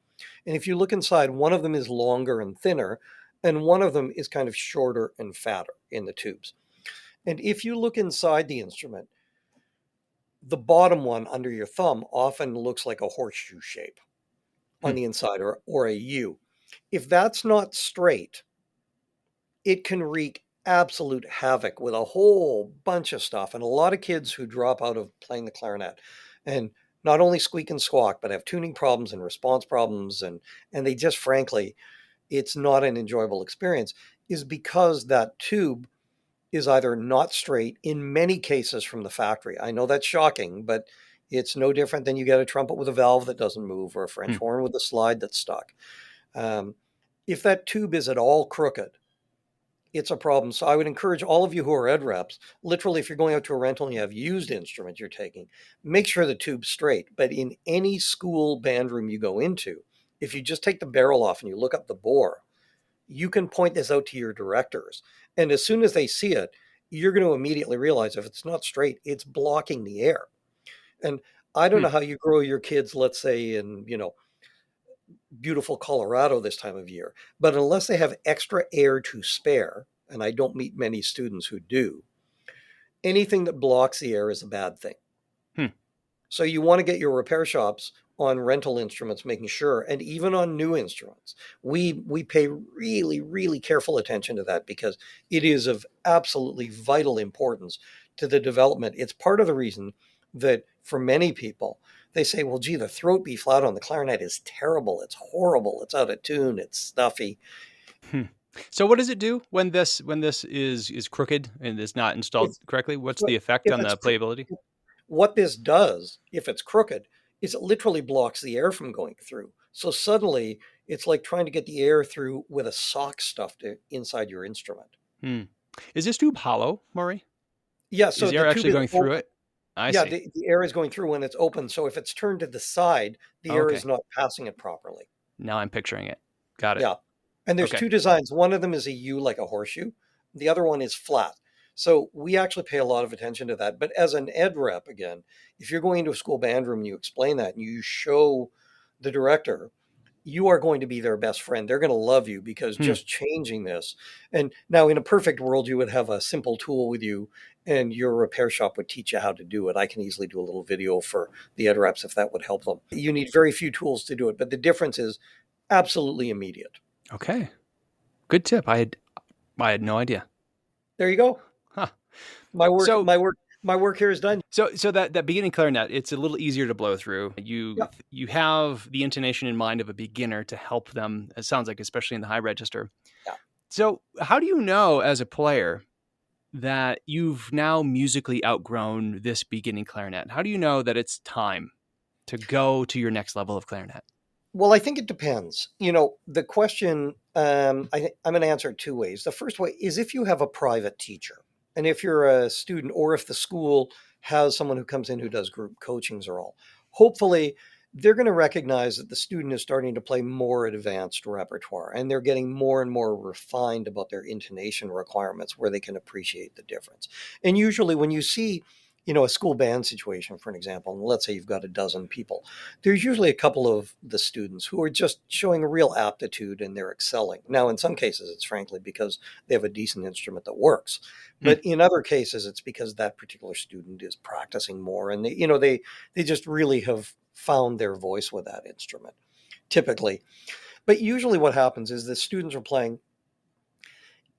And if you look inside, one of them is longer and thinner, and one of them is kind of shorter and fatter in the tubes. And if you look inside the instrument, the bottom one under your thumb often looks like a horseshoe shape Hmm. on the inside, or a U. If that's not straight, it can wreak absolute havoc with a whole bunch of stuff. And a lot of kids who drop out of playing the clarinet and not only squeak and squawk, but have tuning problems and response problems, and they just, frankly, it's not an enjoyable experience, is because that tube is either not straight, in many cases from the factory. I know that's shocking, but it's no different than you get a trumpet with a valve that doesn't move, or a French Hmm. horn with a slide that's stuck. Um, if that tube is at all crooked, it's a problem. So I would encourage all of you who are ed reps, literally, if you're going out to a rental and you have used instruments you're taking, make sure the tube's straight. But in any school band room you go into, if you just take the barrel off and you look up the bore, you can point this out to your directors. And as soon as they see it, you're going to immediately realize if it's not straight, it's blocking the air. And I don't Hmm. know how you grow your kids, let's say in, beautiful Colorado this time of year, but unless they have extra air to spare, and I don't meet many students who do, anything that blocks the air is a bad thing. Hmm. So you want to get your repair shops on rental instruments, making sure, and even on new instruments, we pay really, really careful attention to that, because it is of absolutely vital importance to the development. It's part of the reason that for many people, they say, well, gee, the throat B flat on the clarinet is terrible. It's horrible. It's out of tune. It's stuffy. Hmm. So what does it do when this is crooked and is not installed It's correctly? What's so the effect if on it's the playability? what this does, if it's crooked, is it literally blocks the air from going through. So suddenly it's like trying to get the air through with a sock stuffed inside your instrument. Hmm. Is this tube hollow, Maury? Yeah, Is so air the tube actually is going through open. it? I Yeah, see. the air is going through when it's open. So if it's turned to the side, the air is Okay. not passing it properly. Now I'm picturing it. Got it. Yeah. And there's Okay. two designs. One of them is a U, like a horseshoe. The other one is flat. So we actually pay a lot of attention to that. But as an ed rep, again, if you're going into a school band room and you explain that and you show the director, you are going to be their best friend. They're going to love you, because Hmm. just changing this. And now, in a perfect world, you would have a simple tool with you and your repair shop would teach you how to do it. I can easily do a little video for the ed reps if that would help them. You need very few tools to do it, but the difference is absolutely immediate. Okay. Good tip. I had no idea. There you go. Huh. My work, So my work, my work here is done. so that beginning clarinet, it's a little easier to blow through. Yeah. You have the intonation in mind of a beginner to help them. It sounds like, especially in the high register. Yeah. So how do you know as a player that you've now musically outgrown this beginning clarinet? How do you know that it's time to go to your next level of clarinet? Well, I think it depends. The question, I'm going to answer it two ways. The first way is if you have a private teacher, and if you're a student, or if the school has someone who comes in who does group coachings or all, hopefully they're going to recognize that the student is starting to play more advanced repertoire and they're getting more and more refined about their intonation requirements where they can appreciate the difference. And usually when you see, a school band situation, for an example, and let's say you've got a dozen people, there's usually a couple of the students who are just showing a real aptitude and they're excelling. Now, in some cases, it's frankly because they have a decent instrument that works. Hmm. But in other cases, it's because that particular student is practicing more and they just really have found their voice with that instrument, typically. But usually what happens is the students are playing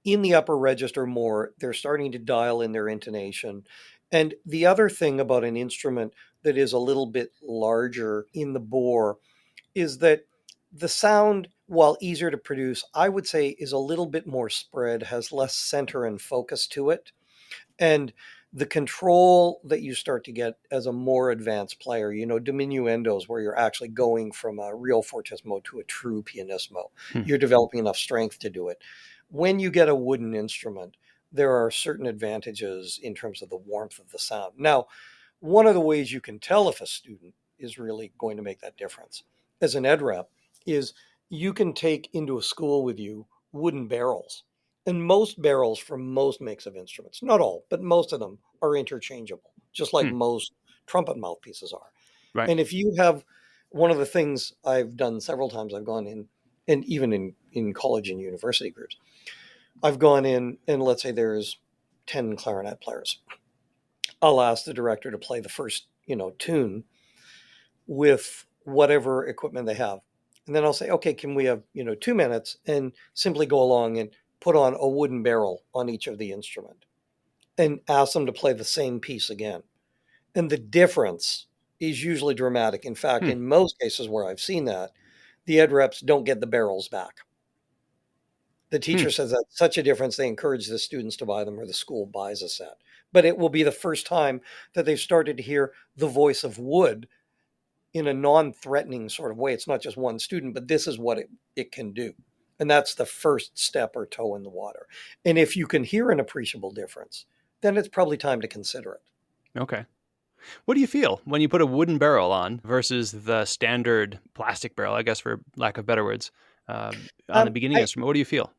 in the upper register more. They're starting to dial in their intonation. And the other thing about an instrument that is a little bit larger in the bore is that the sound, while easier to produce, I would say is a little bit more spread, has less center and focus to it. And the control that you start to get as a more advanced player, diminuendos, where you're actually going from a real fortissimo to a true pianissimo, Hmm. you're developing enough strength to do it. When you get a wooden instrument, there are certain advantages in terms of the warmth of the sound. Now, one of the ways you can tell if a student is really going to make that difference as an ed rep is you can take into a school with you wooden barrels. And most barrels from most makes of instruments, not all, but most of them are interchangeable, just like Hmm. most trumpet mouthpieces are. Right. And if you have one of the things I've done several times, I've gone in, and even in college and university groups, I've gone in and let's say there's 10 clarinet players. I'll ask the director to play the first, tune with whatever equipment they have. And then I'll say, okay, can we have, 2 minutes and simply go along and put on a wooden barrel on each of the instrument and ask them to play the same piece again. And the difference is usually dramatic. In fact, Hmm. in most cases where I've seen that, the ed reps don't get the barrels back. The Hmm. teacher says that's such a difference, they encourage the students to buy them or the school buys a set. But it will be the first time that they've started to hear the voice of wood in a non-threatening sort of way. It's not just one student, but this is what it can do. And that's the first step or toe in the water. And if you can hear an appreciable difference, then it's probably time to consider it. Okay. What do you feel when you put a wooden barrel on versus the standard plastic barrel, I guess, for lack of better words, on a beginning I, instrument? What do you feel?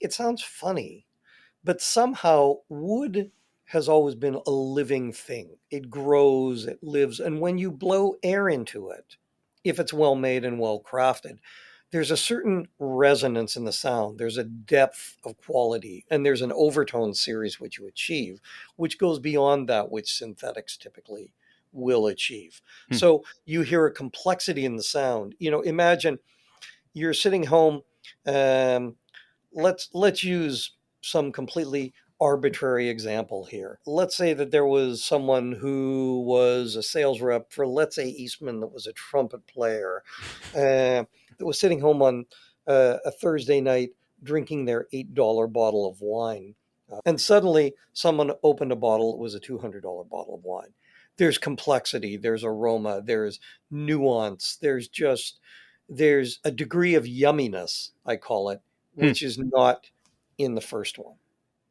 it sounds funny, but somehow wood has always been a living thing. It grows, it lives, and when you blow air into it, if it's well made and well crafted, there's a certain resonance in the sound. There's a depth of quality, and there's an overtone series which you achieve, which goes beyond that which synthetics typically will achieve. Hmm. So you hear a complexity in the sound. Imagine you're sitting home. Um, let's use some completely arbitrary example here. Let's say that there was someone who was a sales rep for, let's say, Eastman, that was a trumpet player, that was sitting home on a Thursday night drinking their $8 bottle of wine. And suddenly someone opened a bottle, it was a $200 bottle of wine. There's complexity, there's aroma, there's nuance, there's a degree of yumminess, I call it, Hmm. which is not in the first one.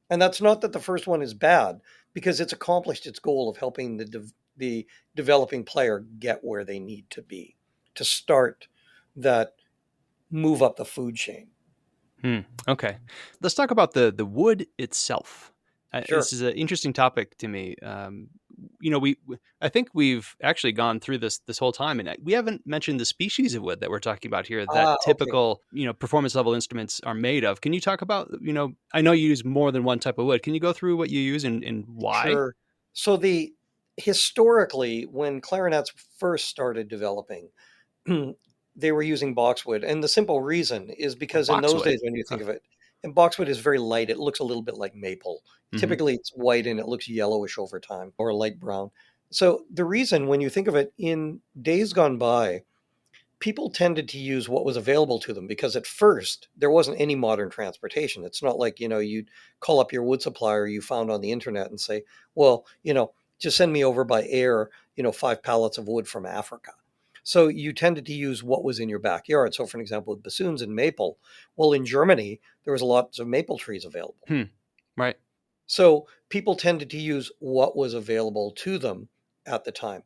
And that's not that the first one is bad, because it's accomplished its goal of helping the developing player get where they need to be to start that move up the food chain. Hmm. Okay. Let's talk about the wood itself. Sure. This is an interesting topic to me. I think we've actually gone through this whole time, and we haven't mentioned the species of wood that we're talking about here. That Okay. typical performance level instruments are made of. Can you talk about I know you use more than one type of wood. Can you go through what you use and why? Sure. So the historically, when clarinets first started developing, they were using boxwood, and the simple reason is because in those Boxwood. days, when you Huh. think of it, And boxwood is very light. It looks a little bit like maple. Hmm. Typically, it's white and it looks yellowish over time, or light brown. So the reason, when you think of it, in days gone by, people tended to use what was available to them, because at first there wasn't any modern transportation. It's not like, you'd call up your wood supplier you found on the internet and say, well, just send me over by air, 5 pallets of wood from Africa. So you tended to use what was in your backyard. So for an example, with bassoons and maple, well, in Germany, there was lots of maple trees available. Hmm. Right. So people tended to use what was available to them at the time.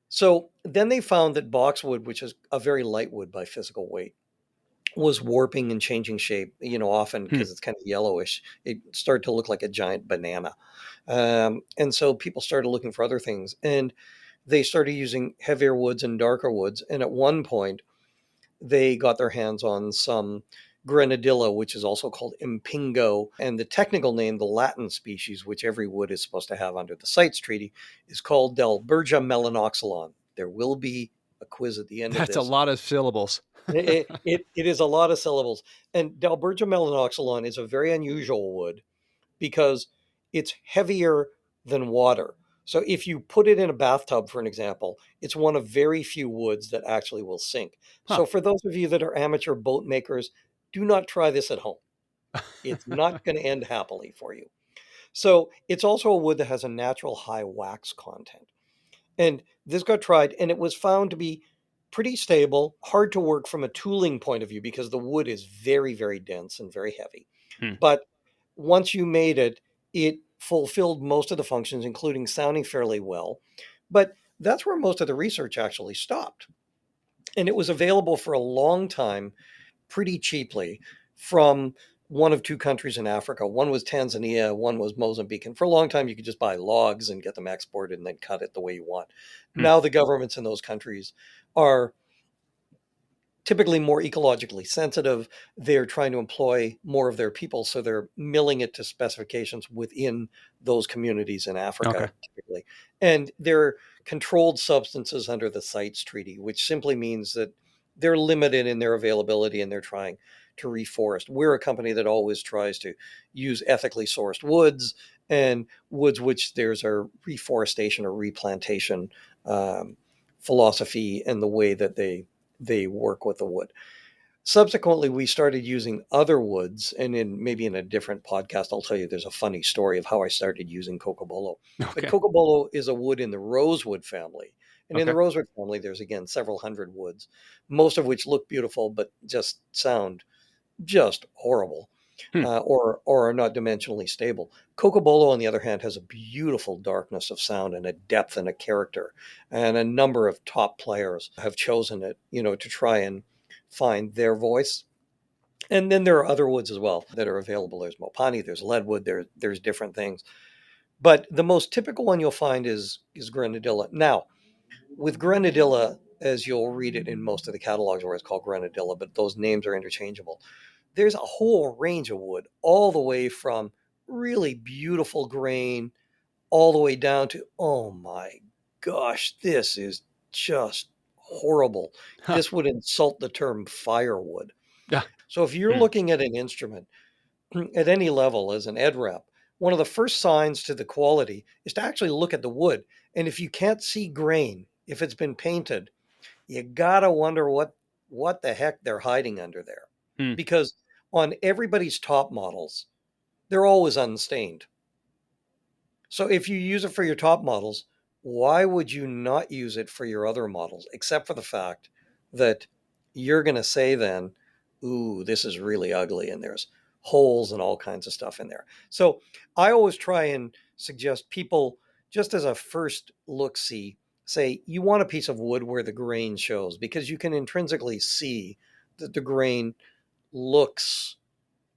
So then they found that boxwood, which is a very light wood by physical weight, was warping and changing shape, often Hmm. because it's kind of yellowish. It started to look like a giant banana. And so people started looking for other things, and they started using heavier woods and darker woods. And at one point, they got their hands on some grenadilla, which is also called impingo. And the technical name, the Latin species, which every wood is supposed to have under the CITES Treaty, is called Dalbergia melanoxylon. There will be a quiz at the end of That's a this. lot of syllables. It is a lot of syllables. And Dalbergia melanoxylon is a very unusual wood because it's heavier than water. So if you put it in a bathtub, for an example, it's one of very few woods that actually will sink. Huh. So for those of you that are amateur boat makers, do not try this at home. It's not going to end happily for you. So it's also a wood that has a natural high wax content. And this got tried, and it was found to be pretty stable, hard to work from a tooling point of view because the wood is very, very dense and very heavy. Hmm. But once you made it, it fulfilled most of the functions, including sounding fairly well. But that's where most of the research actually stopped. And it was available for a long time pretty cheaply from one of two countries in Africa. One was Tanzania, one was Mozambique. And for a long time, you could just buy logs and get them exported and then cut it the way you want. Hmm. Now, the governments in those countries are typically more ecologically sensitive. They're trying to employ more of their people, so they're milling it to specifications within those communities in Okay. Africa, typically. And they're controlled substances under the CITES Treaty, which simply means that they're limited in their availability and they're trying to reforest. We're a company that always tries to use ethically sourced woods, and woods which there's a reforestation or replantation philosophy in the way that they work with the wood. Subsequently, we started using other woods, and maybe in a different podcast, I'll tell you there's a funny story of how I started using cocobolo. But Okay. cocobolo is a wood in the rosewood family. And in the Okay. rosewood family, there's again several hundred woods, most of which look beautiful, but just sound just horrible, Hmm. or are not dimensionally stable. Cocobolo, on the other hand, has a beautiful darkness of sound and a depth and a character. And a number of top players have chosen it, to try and find their voice. And then there are other woods as well that are available. There's Mopani, there's leadwood, there's different things. But the most typical one you'll find is grenadilla. Now, with grenadilla, as you'll read it in most of the catalogs where it's called grenadilla, but those names are interchangeable. There's a whole range of wood, all the way from really beautiful grain, all the way down to, oh my gosh, this is just horrible. Huh. This would insult the term firewood. Yeah. So if you're Hmm. looking at an instrument at any level as an ed rep, one of the first signs to the quality is to actually look at the wood. And if you can't see grain, if it's been painted, you gotta wonder what the heck they're hiding under there. Hmm. Because on everybody's top models, they're always unstained. So if you use it for your top models, why would you not use it for your other models? Except for the fact that you're going to say then, ooh, this is really ugly and there's holes and all kinds of stuff in there. So I always try and suggest people, just as a first look see, say you want a piece of wood where the grain shows, because you can intrinsically see that the grain looks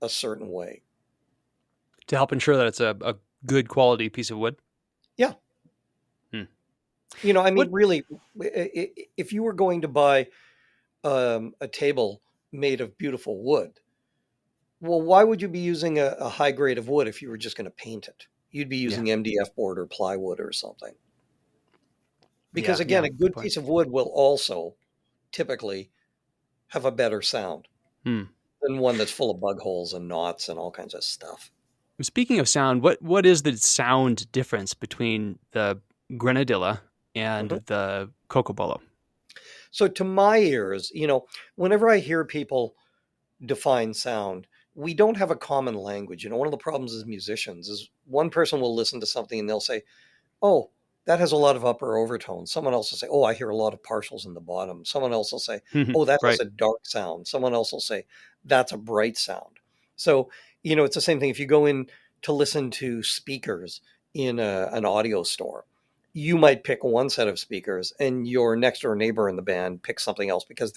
a certain way. To help ensure that it's a good quality piece of wood. Yeah. Hmm. I mean, What? really, if you were going to buy a table made of beautiful wood, well, why would you be using a high grade of wood if you were just going to paint it? You'd be Yeah. using MDF board or plywood or something. Yeah. Because again, Yeah. a Good good point. piece of wood will also typically have a better sound. Hmm. than one that's full of bug holes and knots and all kinds of stuff. Speaking of sound, what is the sound difference between the grenadilla and Mhm. the cocobolo? So to my ears, whenever I hear people define sound, we don't have a common language. One of the problems as musicians is one person will listen to something and they'll say, oh, that has a lot of upper overtones. Someone else will say, oh, I hear a lot of partials in the bottom. Someone else will say, oh, that has Right. a dark sound. Someone else will say, that's a bright sound. So, it's the same thing. If you go in to listen to speakers in an audio store, you might pick one set of speakers and your next door neighbor in the band picks something else because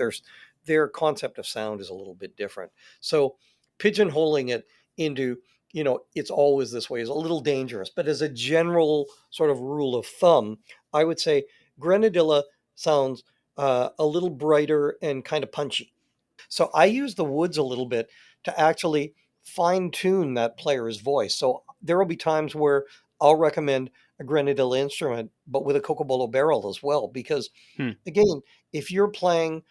their concept of sound is a little bit different. So pigeonholing it into it's always this way is a little dangerous. But as a general sort of rule of thumb, I would say Grenadilla sounds a little brighter and kind of punchy. So I use the woods a little bit to actually fine tune that player's voice. So there will be times where I'll recommend a Grenadilla instrument, but with a Cocobolo barrel as well. Because Hmm. again, if you're playing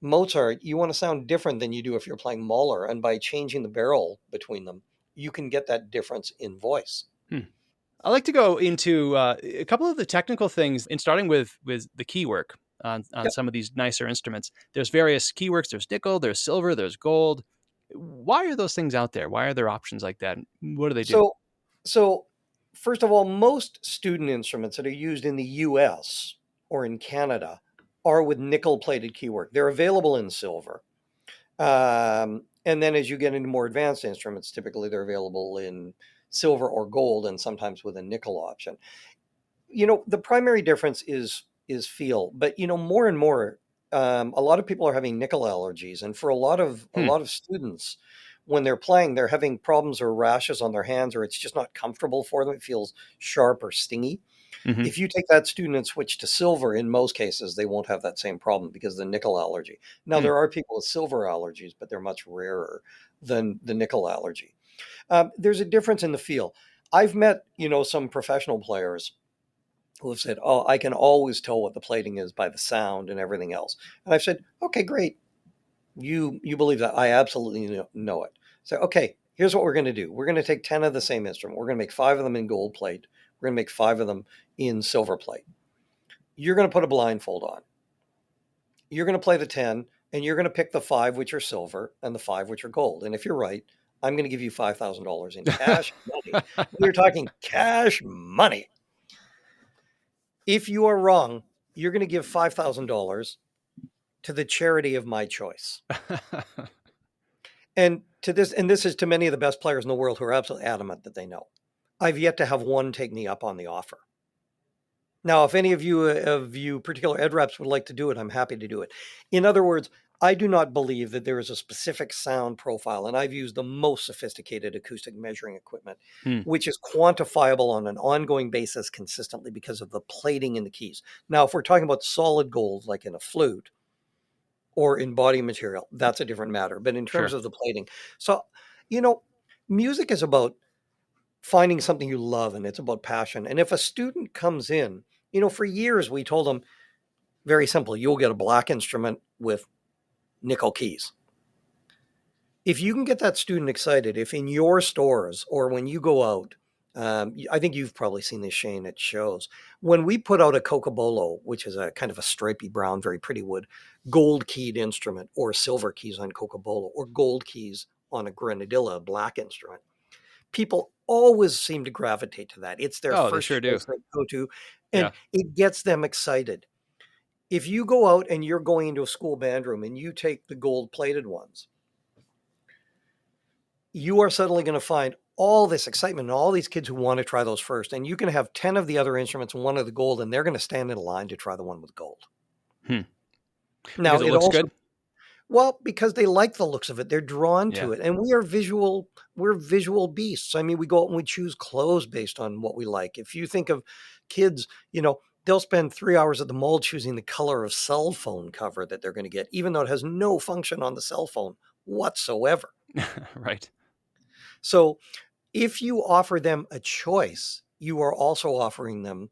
Mozart, you want to sound different than you do if you're playing Mahler. And by changing the barrel between them, you can get that difference in voice. Hmm. I like to go into a couple of the technical things, in starting with the key work on Yep. some of these nicer instruments. There's various key works. There's nickel, there's silver, there's gold. Why are those things out there? Why are there options like that? What do they do? So, so first of all, most student instruments that are used in the US or in Canada are with nickel plated keywork. They're available in silver. And then as you get into more advanced instruments, typically they're available in silver or gold and sometimes with a nickel option. The primary difference is feel, but more and more, a lot of people are having nickel allergies, and for a Hmm. lot of students, when they're playing, they're having problems or rashes on their hands, or it's just not comfortable for them. It feels sharp or stingy. Hmm. If you take that student and switch to silver, in most cases, they won't have that same problem because of the nickel allergy. Now, Hmm. there are people with silver allergies, but they're much rarer than the nickel allergy. There's a difference in the feel. I've met, some professional players who have said, "Oh, I can always tell what the plating is by the sound and everything else." And I've said, "Okay, great. You believe that? I absolutely know it." So, okay, here's what we're going to do. We're going to take 10 of the same instrument. We're going to make 5 of them in gold plate. We're going to make 5 of them in silver plate. You're going to put a blindfold on. You're going to play the 10 and you're going to pick the 5 which are silver and the 5 which are gold. And if you're right, I'm going to give you $5,000 in cash money. We're talking cash money. If you are wrong, you're going to give $5,000 to the charity of my choice. And this is to many of the best players in the world who are absolutely adamant that they know. I've yet to have one take me up on the offer. Now, if any of you particular ed reps would like to do it, I'm happy to do it. In other words, I do not believe that there is a specific sound profile, and I've used the most sophisticated acoustic measuring equipment, Hmm. which is quantifiable on an ongoing basis consistently because of the plating in the keys. Now, if we're talking about solid gold, like in a flute or in body material, that's a different matter. But in terms Sure. of the plating, so, you know, music is about finding something you love and it's about passion. And if a student comes in, for years we told them very simple, you'll get a black instrument with nickel keys. If you can get that student excited, if in your stores or when you go out, I think you've probably seen this, Shane, at shows. When we put out a Cocobolo, which is a kind of a stripy brown, very pretty wood, gold keyed instrument, or silver keys on Cocobolo, or gold keys on a Grenadilla, a black instrument, people always seem to gravitate to that. It's their Oh, they first sure do. choice they go to, and Yeah. it gets them excited. If you go out and you're going into a school band room and you take the gold plated ones, you are suddenly going to find all this excitement and all these kids who want to try those first. And you can have 10 of the other instruments and one of the gold, and they're going to stand in a line to try the one with gold. Hmm. Now, Because it it looks also, good. well, because they like the looks of it, they're drawn Yeah. to it. And we're visual beasts. I mean, we go out and we choose clothes based on what we like. If you think of kids, they'll spend 3 hours at the mall choosing the color of cell phone cover that they're going to get, even though it has no function on the cell phone whatsoever. Right. So if you offer them a choice, you are also offering them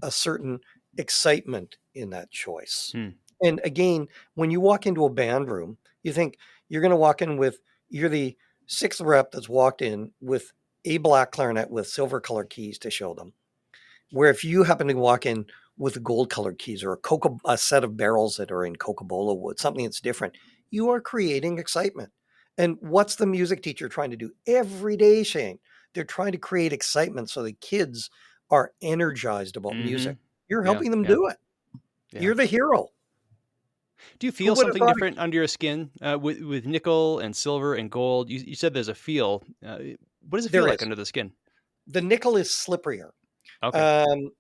a certain excitement in that choice. Hmm. And again, when you walk into a band room, you think you're going to walk in with You're the sixth rep that's walked in with a black clarinet with silver colored keys to show them. Where if you happen to walk in with gold colored keys or a set of barrels that are in Cocobolo wood, something that's different, you are creating excitement. And what's the music teacher trying to do every day, Shane? They're trying to create excitement so the kids are energized about Mm-hmm. music. You're Yeah. helping them Yeah. do it. Yeah. You're the hero. Do you Who feel would have something thought? different under your skin with nickel and silver and gold? You said there's a feel. What does it feel There like is. under the skin? The nickel is slipperier. Okay. Um,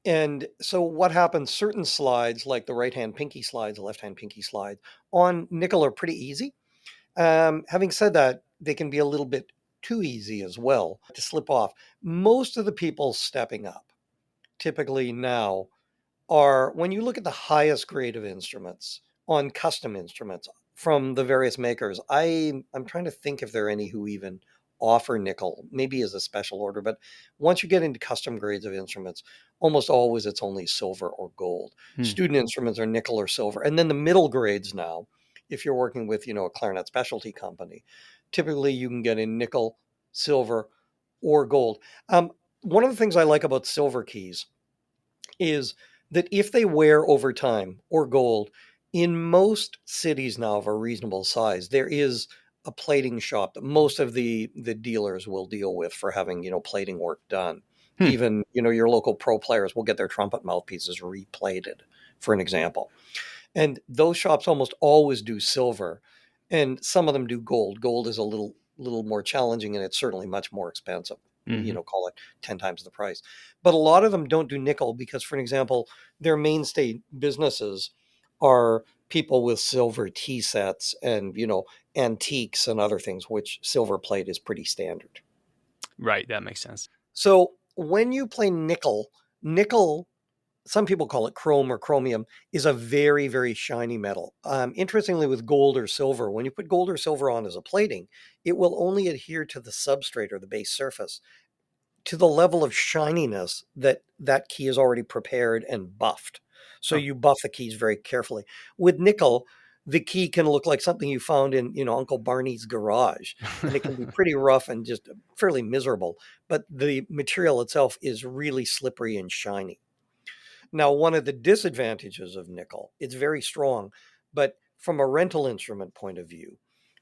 and so what happens, certain slides, like the right-hand pinky slides, the left-hand pinky slide, on nickel are pretty easy. Having said that, they can be a little bit too easy as well to slip off. Most of the people stepping up typically now are, when you look at the highest grade of instruments on custom instruments from the various makers, I'm trying to think if there are any who even offer nickel, maybe as a special order. But once you get into custom grades of instruments, almost always it's only silver or gold. Hmm. Student instruments are nickel or silver. And then the middle grades now, if you're working with, a clarinet specialty company, typically you can get in nickel, silver, or gold. One of the things I like about silver keys is that if they wear over time or gold, in most cities now of a reasonable size, there is a plating shop that most of the dealers will deal with for having, plating work done. Hmm. Even, your local pro players will get their trumpet mouthpieces replated, for an example. And those shops almost always do silver, and some of them do gold. Gold is a little more challenging, and it's certainly much more expensive. Mm-hmm. Call it 10 times the price. But a lot of them don't do nickel because, for an example, their mainstay businesses are people with silver tea sets and, antiques and other things, which silver plate is pretty standard. Right. That makes sense. So when you play nickel, some people call it chrome or chromium, is a very, very shiny metal. Interestingly, with gold or silver, when you put gold or silver on as a plating, it will only adhere to the substrate or the base surface to the level of shininess that that key is already prepared and buffed. So Huh. you buff the keys very carefully. With nickel, the key can look like something you found in, Uncle Barney's garage, and it can be pretty rough and just fairly miserable. But the material itself is really slippery and shiny. Now, one of the disadvantages of nickel, it's very strong, but from a rental instrument point of view,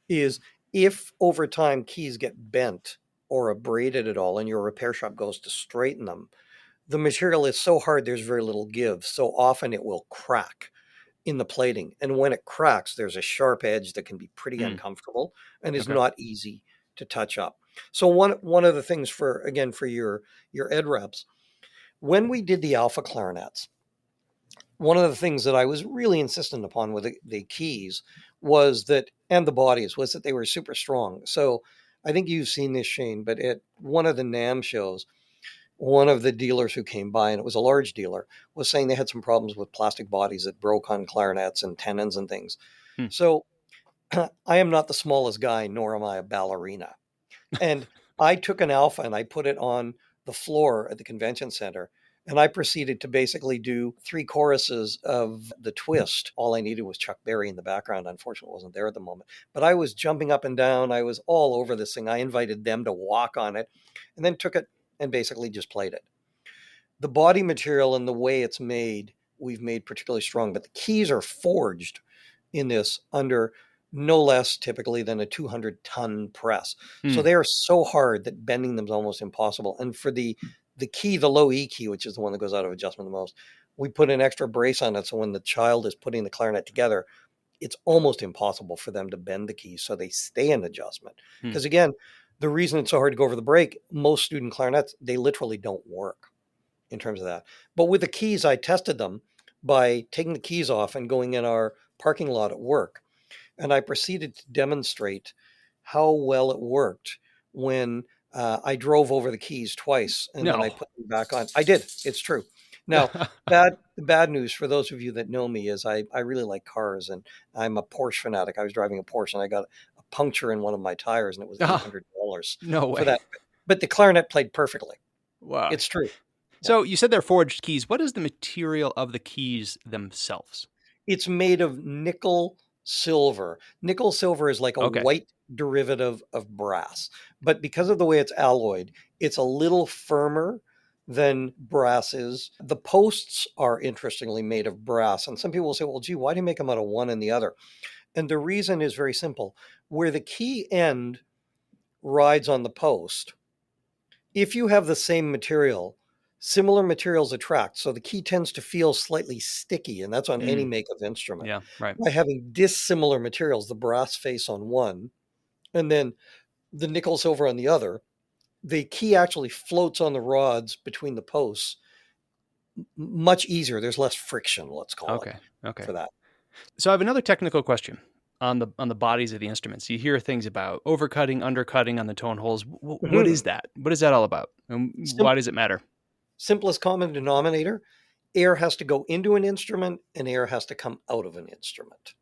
is if over time keys get bent or abraded at all and your repair shop goes to straighten them, the material is so hard there's very little give. So often it will crack in the plating. And when it cracks, there's a sharp edge that can be pretty Hmm. uncomfortable and is Okay. not easy to touch up. So one of the things for your ed reps, when we did the alpha clarinets, one of the things that I was really insistent upon with the keys was that, and the bodies, was that they were super strong. So I think you've seen this, Shane, but at one of the NAM shows, one of the dealers who came by, and it was a large dealer, was saying they had some problems with plastic bodies that broke on clarinets and tenons and things. Hmm. So I am not the smallest guy, nor am I a ballerina. And I took an alpha and I put it on the floor at the convention center. And I proceeded to basically do three choruses of the twist. All I needed was Chuck Berry in the background. Unfortunately, it wasn't there at the moment. But I was jumping up and down. I was all over this thing. I invited them to walk on it and then took it and basically just played it. The body material and the way it's made, we've made particularly strong, but the keys are forged in this under no less typically than a 200-ton press. So Hmm. they are so hard that bending them is almost impossible. And for the key, the low E key, which is the one that goes out of adjustment the most, we put an extra brace on it. So when the child is putting the clarinet together, it's almost impossible for them to bend the keys so they stay in adjustment. Hmm. Because again, the reason it's so hard to go over the break, most student clarinets, they literally don't work in terms of that. But with the keys, I tested them by taking the keys off and going in our parking lot at work. And I proceeded to demonstrate how well it worked when I drove over the keys twice and then I No. put them back on. I did. It's true. Now, the bad news for those of you that know me is I really like cars and I'm a Porsche fanatic. I was driving a Porsche and I got a puncture in one of my tires and it was Ah, $800 no for way. that. But the clarinet played perfectly. Wow. It's true. Yeah. So you said they're forged keys. What is the material of the keys themselves? It's made of nickel silver. Nickel silver is like a Okay. white derivative of brass, but because of the way it's alloyed, it's a little firmer than brass is. The posts are interestingly made of brass, and some people will say, well, gee, why do you make them out of one and the other? And the reason is very simple. Where the key end rides on the post, if you have the same material, similar materials attract. So the key tends to feel slightly sticky, and that's on any Mm, make of instrument. yeah, right. By having dissimilar materials, the brass face on one, and then the nickel silver on the other, the key actually floats on the rods between the posts much easier. There's less friction, let's call it, Okay. Okay. for that. So I have another technical question on the bodies of the instruments. You hear things about overcutting, undercutting on the tone holes. What is that? What is that all about? And why Sim- does it matter? Simplest common denominator, air has to go into an instrument and air has to come out of an instrument.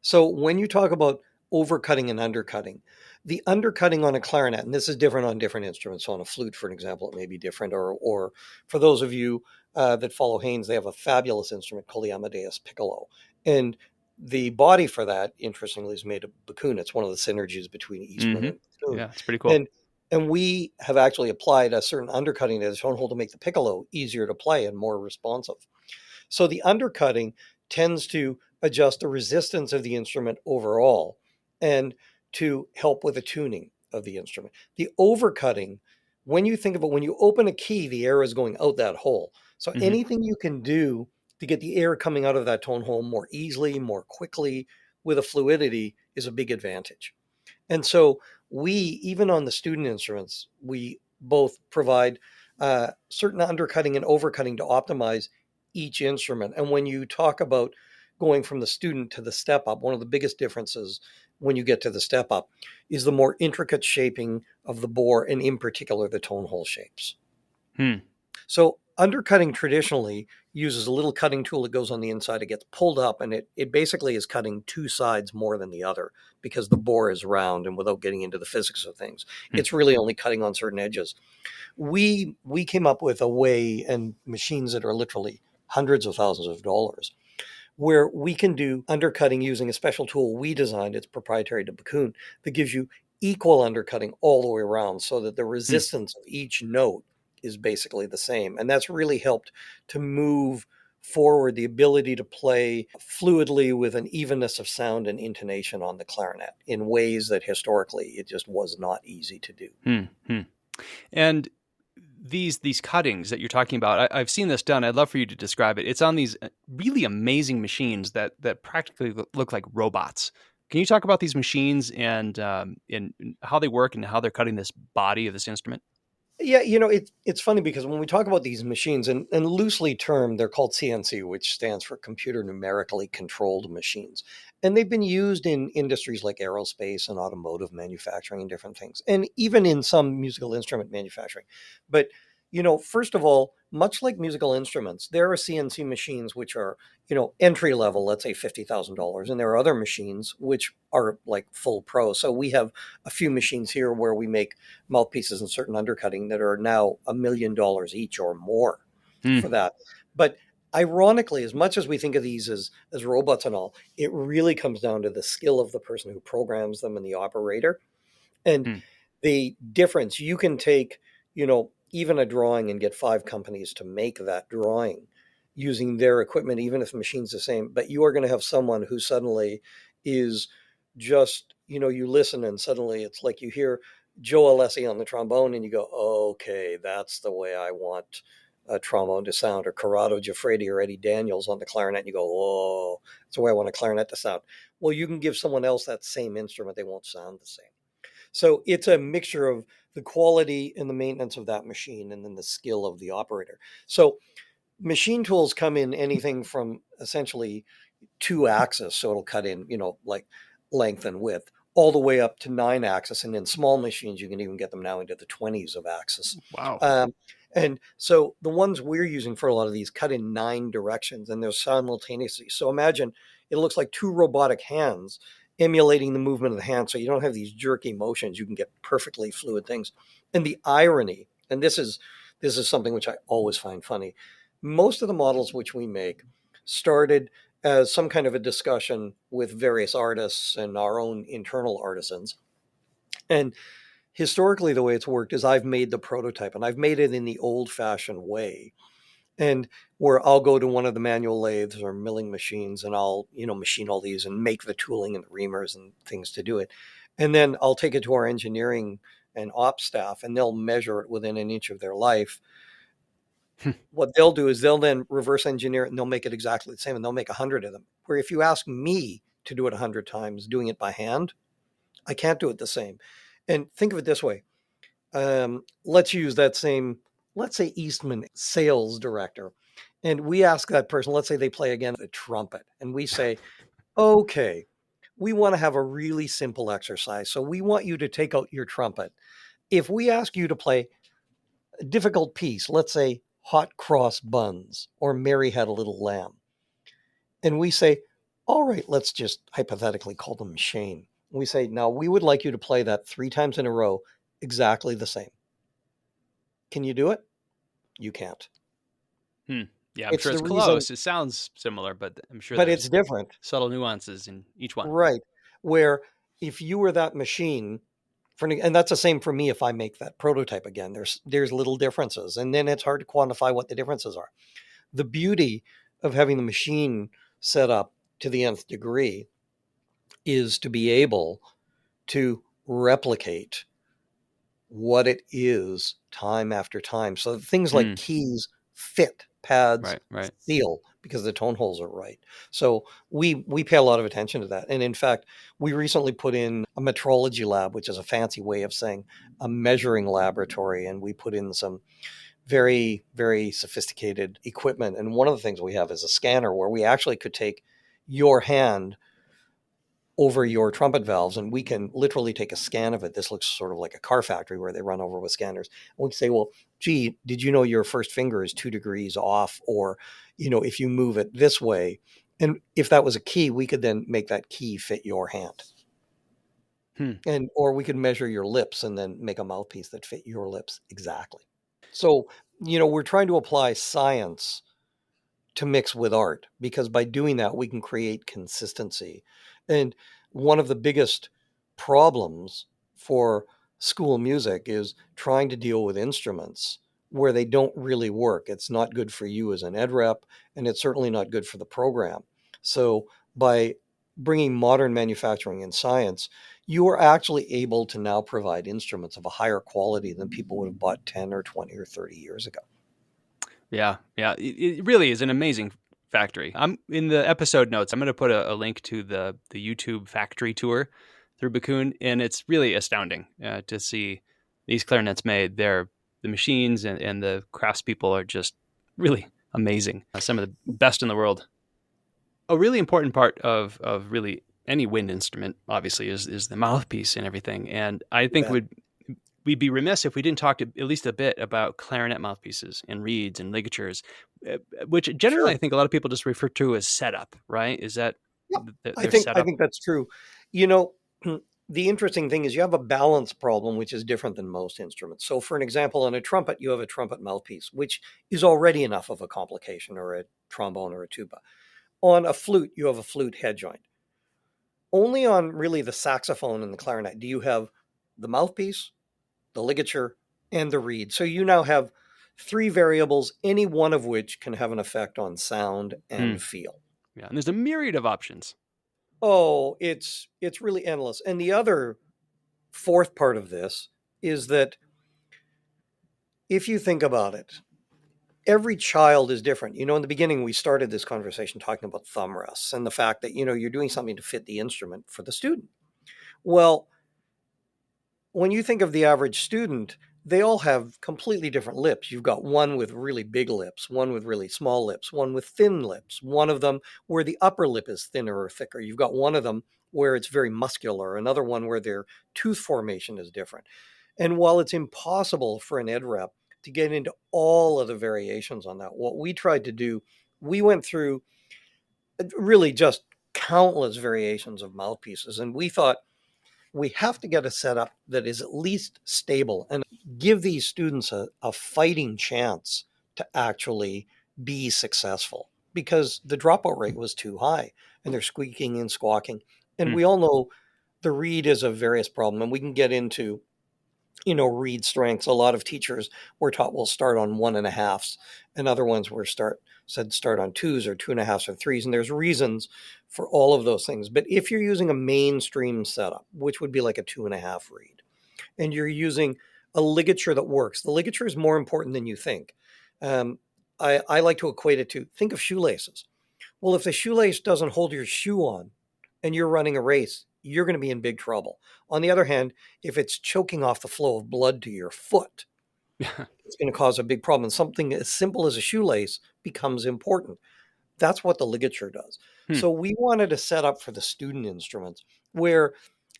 So when you talk about overcutting and undercutting, the undercutting on a clarinet, and this is different on different instruments. So on a flute, for an example, it may be different. Or for those of you that follow Haynes, they have a fabulous instrument called the Amadeus Piccolo. And the body for that, interestingly, is made of Backun. It's one of the synergies between Eastman Mm-hmm. and Backun. Yeah, it's pretty cool. And we have actually applied a certain undercutting to the tone hole to make the piccolo easier to play and more responsive. So the undercutting tends to adjust the resistance of the instrument overall and to help with the tuning of the instrument. The overcutting, when you think of it, when you open a key, the air is going out that hole. So Mm-hmm. anything you can do to get the air coming out of that tone hole more easily, more quickly, with a fluidity is a big advantage. And so we, even on the student instruments, we both provide certain undercutting and overcutting to optimize each instrument. And when you talk about going from the student to the step up, one of the biggest differences when you get to the step up is the more intricate shaping of the bore, and in particular, the tone hole shapes. Hmm. So undercutting traditionally uses a little cutting tool that goes on the inside. It gets pulled up and it basically is cutting two sides more than the other because the bore is round, and without getting into the physics of things, Hmm. it's really only cutting on certain edges. We came up with a way, and machines that are literally hundreds of thousands of dollars, where we can do undercutting using a special tool we designed. It's proprietary to Backun, that gives you equal undercutting all the way around so that the Hmm. resistance of each note is basically the same. And that's really helped to move forward the ability to play fluidly with an evenness of sound and intonation on the clarinet in ways that historically it just was not easy to do. Hmm. Hmm. And these cuttings that you're talking about, I've seen this done. I'd love for you to describe it. It's on these really amazing machines that practically look like robots. Can you talk about these machines and how they work and how they're cutting this body of this instrument? Yeah, it's funny because when we talk about these machines, and loosely termed, they're called CNC, which stands for computer numerically controlled machines. And they've been used in industries like aerospace and automotive manufacturing and different things, and even in some musical instrument manufacturing. But, first of all, much like musical instruments, there are CNC machines which are, entry level, let's say $50,000. And there are other machines which are like full pro. So we have a few machines here where we make mouthpieces and certain undercutting that are now $1 million each or more Hmm. for that. But ironically, as much as we think of these as robots and all, it really comes down to the skill of the person who programs them and the operator. And Hmm. the difference, you can take, even a drawing and get five companies to make that drawing using their equipment, even if the machine's the same. But you are going to have someone who suddenly is just, you listen and suddenly it's like you hear Joe Alessi on the trombone and you go, okay, that's the way I want a trombone to sound, or Corrado Giuffredi or Eddie Daniels on the clarinet. And you go, oh, that's the way I want a clarinet to sound. Well, you can give someone else that same instrument. They won't sound the same. So it's a mixture of the quality and the maintenance of that machine and then the skill of the operator. So machine tools come in anything from essentially 2 axis. So it'll cut in, like length and width, all the way up to 9 axis. And in small machines, you can even get them now into the 20s of axis. Wow. Um, and so the ones we're using for a lot of these cut in 9 directions and they're simultaneously. So imagine it looks like two robotic hands emulating the movement of the hand. So you don't have these jerky motions. You can get perfectly fluid things. And the irony, and this is something which I always find funny. Most of the models which we make started as some kind of a discussion with various artists and our own internal artisans. And historically, the way it's worked is I've made the prototype, and I've made it in the old fashioned way. And where I'll go to one of the manual lathes or milling machines, and I'll, machine all these and make the tooling and the reamers and things to do it. And then I'll take it to our engineering and ops staff, and they'll measure it within an inch of their life. What they'll do is they'll then reverse engineer it, and they'll make it exactly the same, and they'll make 100 of them. Where if you ask me to do it 100 times, doing it by hand, I can't do it the same. And think of it this way. Let's use that same, let's say Eastman sales director. And we ask that person, let's say they play again the trumpet. And we say, okay, we want to have a really simple exercise. So we want you to take out your trumpet. If we ask you to play a difficult piece, let's say Hot Cross Buns or Mary Had a Little Lamb, and we say, all right, let's just hypothetically call them Shane. We say, now we would like you to play that 3 times in a row, exactly the same. Can you do it? You can't. Yeah, I'm sure it's close. It sounds similar, but I'm sure it's different. Subtle nuances in each one. Right. Where if you were that machine, and that's the same for me if I make that prototype again, there's little differences. And then it's hard to quantify what the differences are. The beauty of having the machine set up to the nth degree is to be able to replicate what it is time after time. So things like keys fit, pads feel, because the tone holes are right. So we pay a lot of attention to that. And in fact, we recently put in a metrology lab, which is a fancy way of saying a measuring laboratory. And we put in some very, very sophisticated equipment. And one of the things we have is a scanner where we actually could take your hand over your trumpet valves, and we can literally take a scan of it. This looks sort of like a car factory where they run over with scanners. And we can say, well, gee, did you know your first finger is 2 degrees off? Or, if you move it this way, and if that was a key, we could then make that key fit your hand. Or we could measure your lips and then make a mouthpiece that fit your lips exactly. So, we're trying to apply science to mix with art, because by doing that, we can create consistency. And one of the biggest problems for school music is trying to deal with instruments where they don't really work. It's not good for you as an ed rep, and it's certainly not good for the program. So by bringing modern manufacturing and science, you are actually able to now provide instruments of a higher quality than people would have bought 10 or 20 or 30 years ago. Yeah. It really is an amazing factory. I'm in the episode notes. I'm going to put a link to the YouTube factory tour through Backun, and it's really astounding to see these clarinets made. The machines and the craftspeople are just really amazing. Some of the best in the world. A really important part of really any wind instrument, obviously, is the mouthpiece and everything. And I think we'd be remiss if we didn't talk at least a bit about clarinet mouthpieces and reeds and ligatures, which generally I think a lot of people just refer to as setup, right? Is that I think that's true. The interesting thing is you have a balance problem, which is different than most instruments. So for an example, on a trumpet, you have a trumpet mouthpiece, which is already enough of a complication, or a trombone or a tuba. On a flute, you have a flute head joint. Only on really the saxophone and the clarinet do you have the mouthpiece, the ligature, and the reed. So you now have 3 variables, any one of which can have an effect on sound and feel. Yeah, and there's a myriad of options. Oh, it's really endless. And the other fourth part of this is that if you think about it, every child is different. In the beginning, we started this conversation talking about thumb rests and the fact that, you're doing something to fit the instrument for the student. Well, when you think of the average student, they all have completely different lips. You've got one with really big lips, one with really small lips, one with thin lips, one of them where the upper lip is thinner or thicker. You've got one of them where it's very muscular, another one where their tooth formation is different. And while it's impossible for an ed rep to get into all of the variations on that, what we tried to do, we went through really just countless variations of mouthpieces. And we thought, we have to get a setup that is at least stable and give these students a fighting chance to actually be successful. because the dropout rate was too high and they're squeaking and squawking. And Hmm. we all know the reed is a various problem, and we can get into reed strengths. A lot of teachers were taught will start on 1.5s, and other ones were start on 2s or 2.5s or 3s. And there's reasons for all of those things. But if you're using a mainstream setup, which would be like a 2.5 reed, and you're using a ligature that works, the ligature is more important than you think. Um, I like to equate it to, think of shoelaces. Well, if the shoelace doesn't hold your shoe on and you're running a race, you're going to be in big trouble. On the other hand, if it's choking off the flow of blood to your foot, it's going to cause a big problem. And something as simple as a shoelace becomes important. That's what the ligature does. Hmm. So we wanted to set up for the student instruments where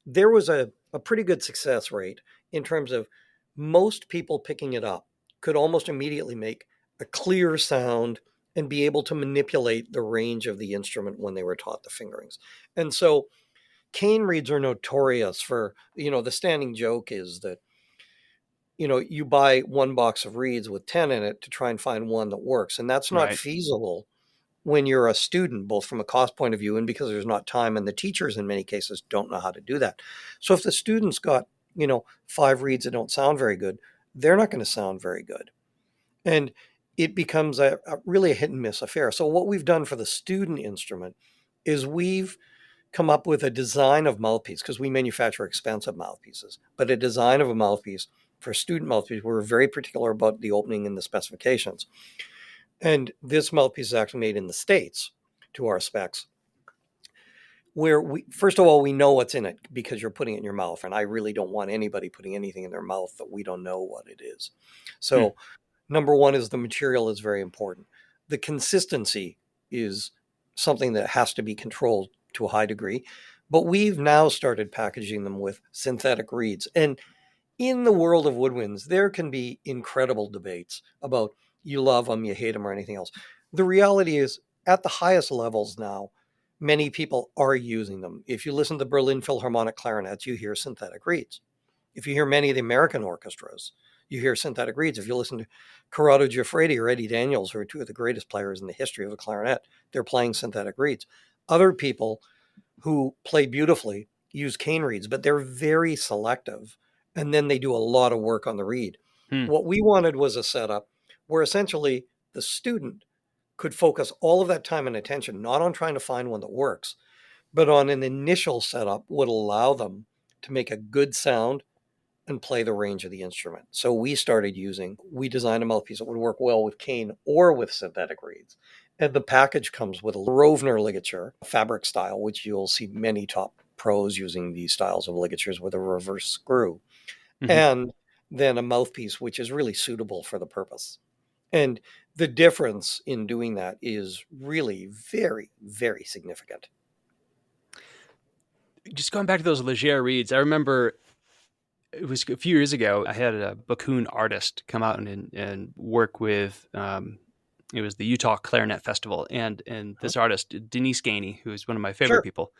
there was a pretty good success rate in terms of most people picking it up could almost immediately make a clear sound and be able to manipulate the range of the instrument when they were taught the fingerings. And so cane reeds are notorious for, the standing joke is that, you buy one box of reeds with 10 in it to try and find one that works. And that's not Right. feasible when you're a student, both from a cost point of view and because there's not time, and the teachers in many cases don't know how to do that. So if the students got, 5 reeds that don't sound very good, they're not going to sound very good. And it becomes really a hit and miss affair. So what we've done for the student instrument is we've come up with a design of mouthpiece, because we manufacture expensive mouthpieces, but a design of a mouthpiece for student mouthpiece. We're very particular about the opening and the specifications. And this mouthpiece is actually made in the States to our specs, where first of all, we know what's in it because you're putting it in your mouth. And I really don't want anybody putting anything in their mouth that we don't know what it is. Hmm. So number one is the material is very important. The consistency is something that has to be controlled to a high degree. But we've now started packaging them with synthetic reeds. And in the world of woodwinds, there can be incredible debates about you love them, you hate them, or anything else. The reality is, at the highest levels now, many people are using them. If you listen to Berlin Philharmonic clarinets, you hear synthetic reeds. If you hear many of the American orchestras, you hear synthetic reeds. If you listen to Corrado Giuffredi or Eddie Daniels, who are two of the greatest players in the history of the clarinet, they're playing synthetic reeds. Other people who play beautifully use cane reeds, but they're very selective. And then they do a lot of work on the reed. Hmm. What we wanted was a setup where essentially the student could focus all of that time and attention, not on trying to find one that works, but on an initial setup would allow them to make a good sound and play the range of the instrument. So we designed a mouthpiece that would work well with cane or with synthetic reeds. And the package comes with a Rovner ligature, fabric style, which you'll see many top pros using these styles of ligatures with a reverse screw. Hmm. And then a mouthpiece, which is really suitable for the purpose. And the difference in doing that is really very, very significant. Just going back to those Leger reeds, I remember it was a few years ago. I had a Backun artist come out and work with. It was the Utah Clarinet Festival, and this artist Denise Gainey, who is one of my favorite Sure. people,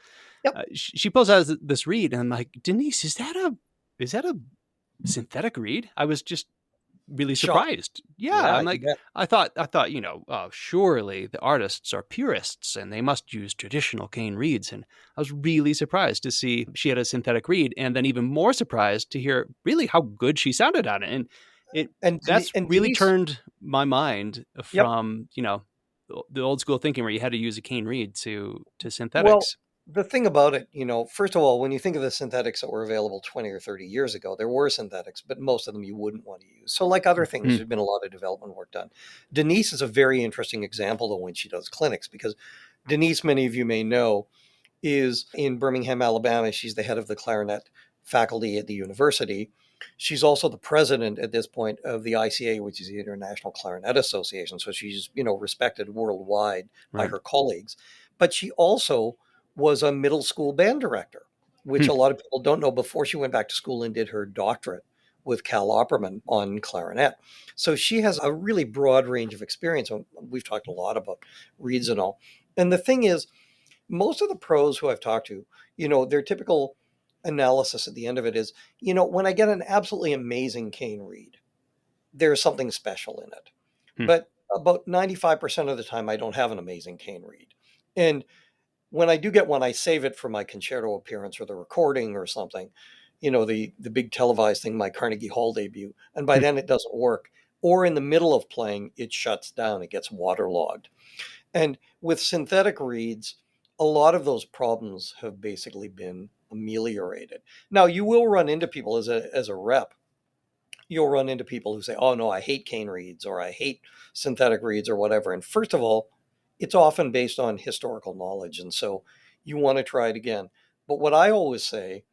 Yep. she pulls out this reed, and I'm like, Denise, is that a synthetic reed? I was just really Shock. surprised. Yeah, Yeah, I'm you like, bet. I thought, surely the artists are purists and they must use traditional cane reeds. And I was really surprised to see she had a synthetic reed, and then even more surprised to hear really how good she sounded on it. And it that's And really Denise, turned my mind yep. from the old school thinking where you had to use a cane reed to Well, synthetics. the thing about it, first of all, when you think of the synthetics that were available 20 or 30 years ago, there were synthetics, but most of them you wouldn't want to use. So, like other things, Hmm. there's been a lot of development work done. Denise is a very interesting example of when she does clinics, because Denise, many of you may know, is in Birmingham, Alabama. She's the head of the clarinet faculty at the university. She's also the president at this point of the ICA, which is the International Clarinet Association. So she's, respected worldwide by Right. her colleagues. But she also was a middle school band director, which Hmm. a lot of people don't know, before she went back to school and did her doctorate with Cal Opperman on clarinet. So she has a really broad range of experience. We've talked a lot about reeds and all. And the thing is, most of the pros who I've talked to, their typical analysis at the end of it is, when I get an absolutely amazing cane reed, there's something special in it. Hmm. But about 95% of the time, I don't have an amazing cane reed. And when I do get one, I save it for my concerto appearance or the recording or something, the big televised thing, my Carnegie Hall debut. And by then it doesn't work. Or in the middle of playing, it shuts down, it gets waterlogged. And with synthetic reeds, a lot of those problems have basically been ameliorated. Now, you will run into people as a rep. You'll run into people who say, "Oh no, I hate cane reeds," or "I hate synthetic reeds," or whatever. And first of all, it's often based on historical knowledge, and so you want to try it again. But what I always say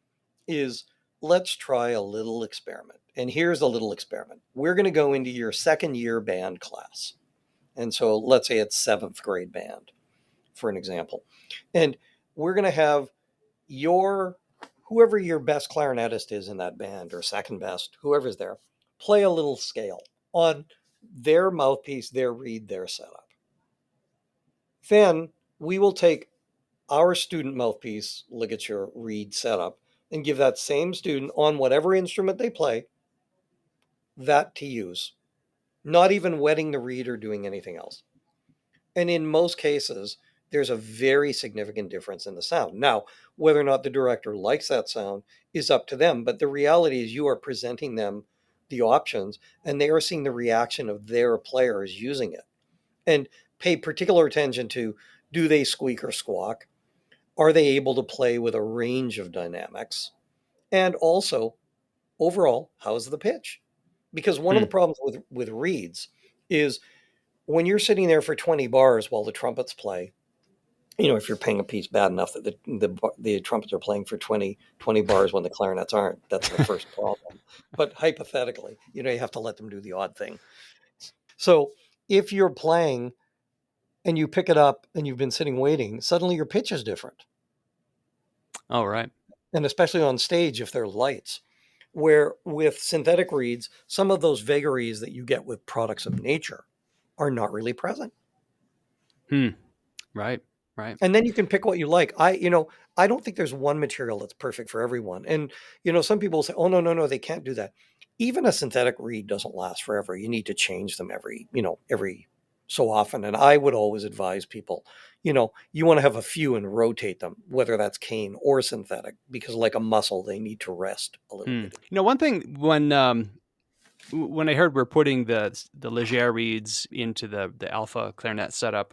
is, let's try a little experiment. And here's a little experiment. We're going to go into your second year band class. And so let's say it's seventh grade band, for an example. And we're going to have your whoever your best clarinetist is in that band, or second best, whoever's there, play a little scale on their mouthpiece, their reed, their setup. Then we will take our student mouthpiece, ligature, reed setup, and give that same student on whatever instrument they play that to use, not even wetting the reed or doing anything else. And in most cases, there's a very significant difference in the sound. Now, whether or not the director likes that sound is up to them, but the reality is you are presenting them the options and they are seeing the reaction of their players using it. And pay particular attention to, do they squeak or squawk? Are they able to play with a range of dynamics? And also, overall, how's the pitch? Because one of Hmm. the problems with reeds is when you're sitting there for 20 bars while the trumpets play, if you're paying a piece bad enough that the trumpets are playing for 20 bars when the clarinets aren't, that's the first problem. But hypothetically, you have to let them do the odd thing. So if you're playing and you pick it up and you've been sitting waiting, suddenly your pitch is different. All right. And especially on stage, if they're lights, where with synthetic reeds, some of those vagaries that you get with products of nature are not really present. Hmm. Right. Right. And then you can pick what you like. I don't think there's one material that's perfect for everyone. And, some people say, "Oh, no, no, no, they can't do that." Even a synthetic reed doesn't last forever. You need to change them every so often. And I would always advise people, you want to have a few and rotate them, whether that's cane or synthetic, because like a muscle, they need to rest a little Hmm. bit. One thing when I heard we're putting the Leger reeds into the alpha clarinet setup,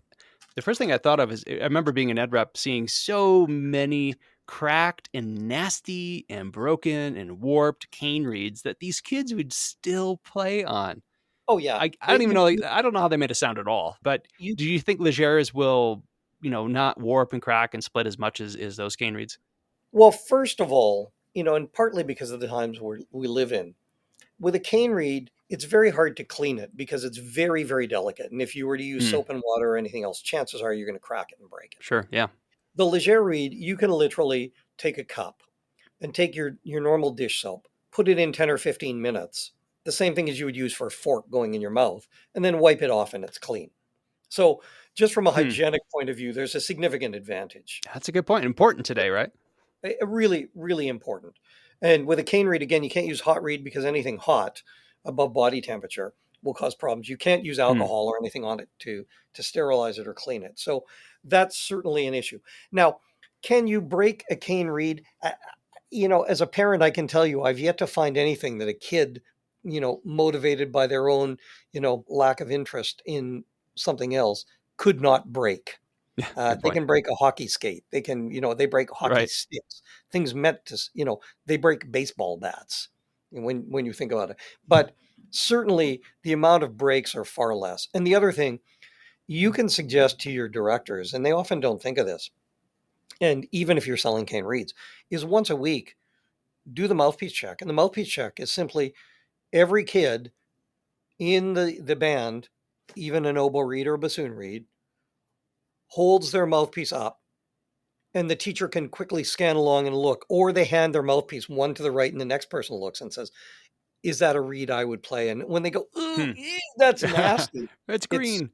the first thing I thought of is I remember being an ed rep seeing so many cracked and nasty and broken and warped cane reeds that these kids would still play on. Oh, yeah. I don't even know, like, I don't know how they made a sound at all. But You do you think Legers will, not warp and crack and split as much as those cane reeds? Well, first of all, and partly because of the times we live in, with a cane reed, it's very hard to clean it because it's very, very delicate. And if you were to use Hmm. soap and water or anything else, chances are you're going to crack it and break it. Sure. Yeah. The Leger reed, you can literally take a cup and take your normal dish soap, put it in 10 or 15 minutes, the same thing as you would use for a fork going in your mouth, and then wipe it off and it's clean. So, just from a Hmm. hygienic point of view, there's a significant advantage. That's a good point. Important today, right? Really, really important. And with a cane reed, again, you can't use hot reed because anything hot above body temperature will cause problems. You can't use Hmm. alcohol or anything on it to sterilize it or clean it. So that's certainly an issue. Now, can you break a cane reed? As a parent, I can tell you I've yet to find anything that a kid, motivated by their own, lack of interest in something else, could not break. Yeah. Good They point. can break a hockey skate. They can, they break hockey Right. sticks. Things meant to, they break baseball bats when you think about it. But certainly the amount of breaks are far less. And the other thing you can suggest to your directors, and they often don't think of this, and even if you're selling cane reeds, is once a week do the mouthpiece check. And the mouthpiece check is simply every kid in the band, even an oboe reed or a bassoon reed, holds their mouthpiece up and the teacher can quickly scan along and look, or they hand their mouthpiece one to the right and the next person looks and says, "Is that a reed I would play?" And when they go, "Ooh, Hmm. that's nasty," It's it's green.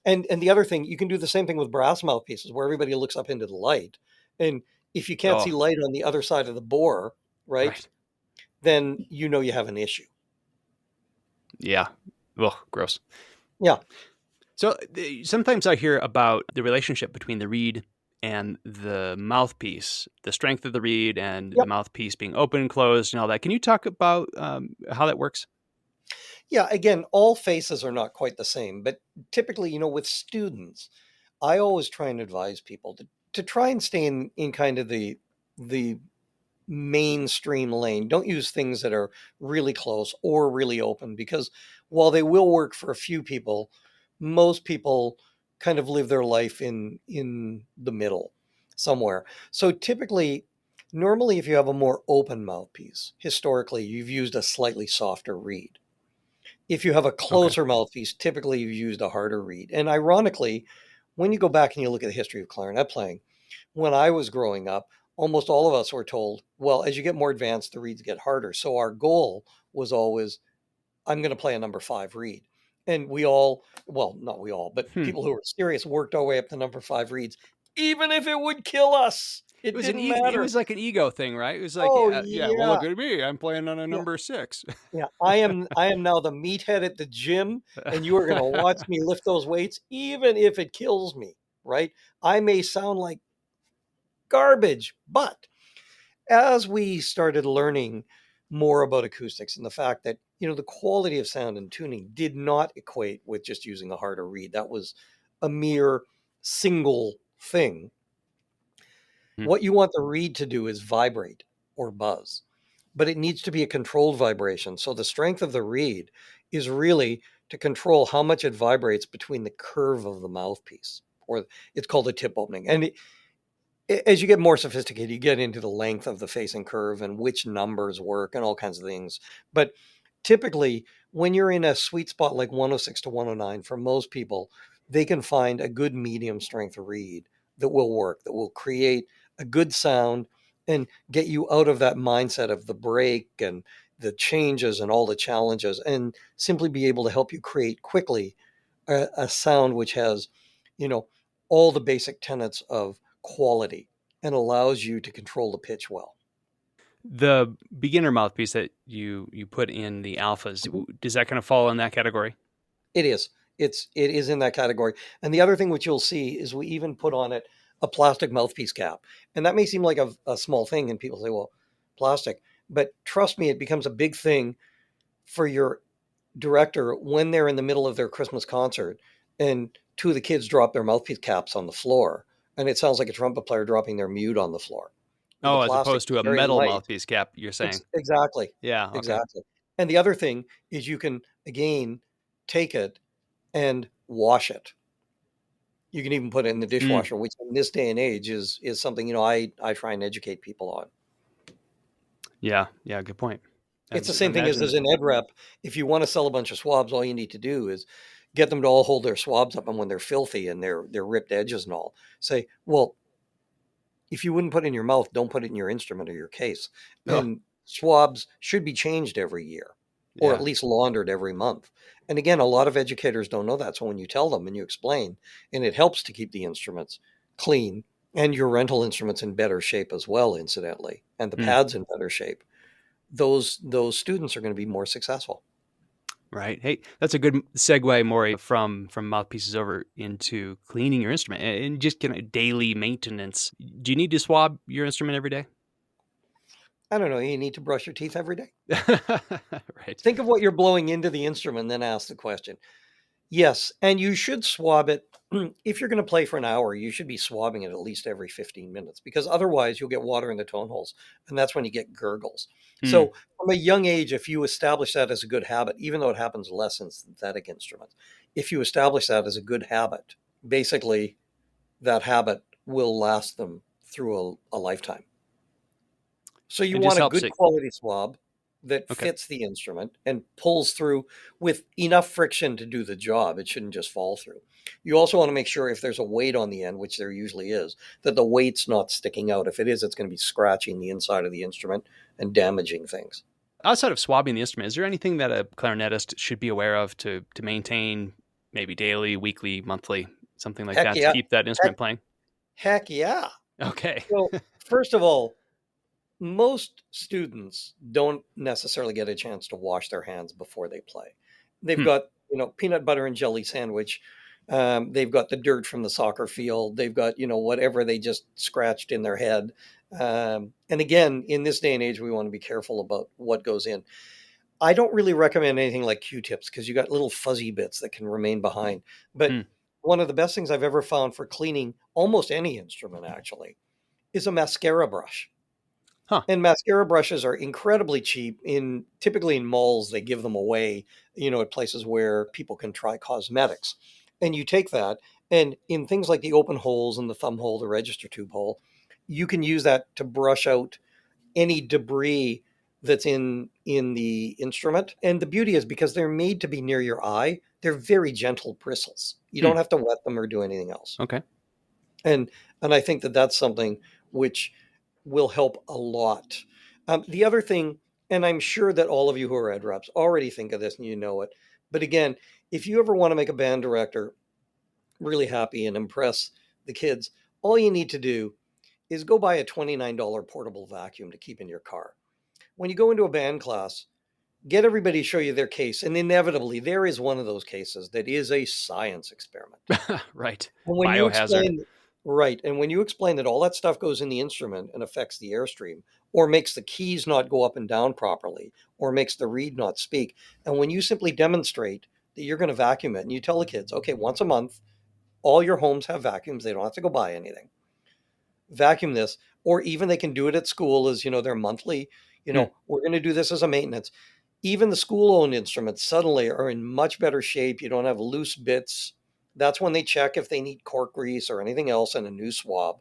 and the other thing, you can do the same thing with brass mouthpieces where everybody looks up into the light. And if you can't see Oh, light on the other side of the bore, right, right. then you have an issue. Yeah. Ugh, gross. Yeah. So sometimes I hear about the relationship between the reed and the mouthpiece, the strength of the reed and the Yep. mouthpiece being open and closed and all that. Can you talk about how that works? Yeah, again, all faces are not quite the same, but typically, with students, I always try and advise people to try and stay in kind of the mainstream lane. Don't use things that are really close or really open, because while they will work for a few people, most people kind of live their life in the middle somewhere. So typically, normally if you have a more open mouthpiece, historically you've used a slightly softer reed. If you have a Okay. closer mouthpiece, typically you've used a harder reed. And ironically, when you go back and you look at the history of clarinet playing, when I was growing up, almost all of us were told, well, as you get more advanced, the reeds get harder. So our goal was always, I'm going to play a number 5 reed. And we all, well, not we all, but Hmm. people who were serious worked our way up to number 5 reeds, even if it would kill us. It It was didn't it matter. was like an ego thing, right? It was like, Oh, yeah. Well, yeah. look at me. I'm playing on a Yeah. number 6. Yeah. I am now the meathead at the gym, and you are going to watch me lift those weights, even if it kills me, right? I may sound like garbage, but as we started learning more about acoustics and the fact that the quality of sound and tuning did not equate with just using a harder reed, that was a mere single thing. Hmm. What you want the reed to do is vibrate or buzz, but it needs to be a controlled vibration. So the strength of the reed is really to control how much it vibrates between the curve of the mouthpiece, or it's called a tip opening. And as you get more sophisticated, you get into the length of the facing curve and which numbers work and all kinds of things. But typically, when you're in a sweet spot like 106 to 109, for most people, they can find a good medium strength reed that will work, that will create a good sound and get you out of that mindset of the break and the changes and all the challenges, and simply be able to help you create quickly a sound which has, you know, all the basic tenets of quality and allows you to control the pitch well. The beginner mouthpiece that you put in the alphas, Mhm. does that kind of fall in that category? It is. It is in that category. And the other thing which you'll see is we even put on it a plastic mouthpiece cap. And that may seem like a small thing, and people say, well, plastic. But trust me, it becomes a big thing for your director when they're in the middle of their Christmas concert and two of the kids drop their mouthpiece caps on the floor. And it sounds like a trumpet player dropping their mute on the floor. Well, the Oh, as plastic opposed is to a very metal light. mouthpiece cap, you're saying? Exactly. Yeah. Okay. Exactly. And the other thing is you can, again, take it and wash it. You can even put it in the Mm, dishwasher, which in this day and age is something, I try and educate people on. yeah. Yeah. Good point. It's the I same thing as imagine. an ed rep. If you want to sell a bunch of swabs, all you need to do is get them to all hold their swabs up, and when they're filthy and they're ripped edges and all, say, well, if you wouldn't put it in your mouth, don't put it in your instrument or your case. Oh, And swabs should be changed every year, or at yeah. least laundered every month. And again, a lot of educators don't know that. So when you tell them and you explain, and it helps to keep the instruments clean and your rental instruments in better shape as well, incidentally, and the Mm, pads in better shape, those students are going to be more successful. right. Hey, that's a good segue, Maury, from mouthpieces over into cleaning your instrument and just kind of daily maintenance. Do you need to swab your instrument every day? I don't know. You need to brush your teeth every day. Right. Think of what you're blowing into the instrument, then ask the question. Yes, and you should swab it. If you're going to play for an hour, you should be swabbing it at least every 15 minutes, because otherwise you'll get water in the tone holes, and that's when you get gurgles. Mm, So, from a young age, if you establish that as a good habit, even though it happens less in synthetic instruments, if you establish that as a good habit, basically that habit will last them through a lifetime. So you it just want a helps good it. quality swab that Okay. fits the instrument and pulls through with enough friction to do the job. It shouldn't just fall through. You also want to make sure if there's a weight on the end, which there usually is, that the weight's not sticking out. If it is, it's going to be scratching the inside of the instrument and damaging things. Outside of swabbing the instrument, is there anything that a clarinetist should be aware of to maintain, maybe daily, weekly, monthly, something like Heck that, to yeah. keep that Heck, instrument playing? heck yeah. Okay. So, first of all, most students don't necessarily get a chance to wash their hands before they play. They've Hmm. got, peanut butter and jelly sandwich, They've got the dirt from the soccer field. They've got, whatever they just scratched in their head. And again, in this day and age, we want to be careful about what goes in. I don't really recommend anything like Q-tips because you got little fuzzy bits that can remain behind. But Hmm. one of the best things I've ever found for cleaning almost any instrument actually is a mascara brush. Huh. And mascara brushes are incredibly cheap. Typically in malls, they give them away, at places where people can try cosmetics. And you take that, and in things like the open holes and the thumb hole, the register tube hole, you can use that to brush out any debris that's in the instrument. And the beauty is because they're made to be near your eye, they're very gentle bristles. You Hmm. don't have to wet them or do anything else. Okay. And I think that that's something which will help a lot. The other thing, and I'm sure that all of you who are ed reps already think of this and you know it, but again, if you ever want to make a band director really happy and impress the kids, all you need to do is go buy a $29 portable vacuum to keep in your car. When you go into a band class, get everybody to show you their case, and inevitably there is one of those cases that is a science experiment. Right. And when you Biohazard. explain, right, and when you explain that all that stuff goes in the instrument and affects the airstream, or makes the keys not go up and down properly, or makes the reed not speak, and when you simply demonstrate that you're going to vacuum it, and you tell the kids, okay, once a month, all your homes have vacuums, they don't have to go buy anything. Vacuum this, or even they can do it at school as their monthly. Hmm. We're going to do this as a maintenance. Even the school-owned instruments suddenly are in much better shape. You don't have loose bits. That's when they check if they need cork grease or anything else and a new swab.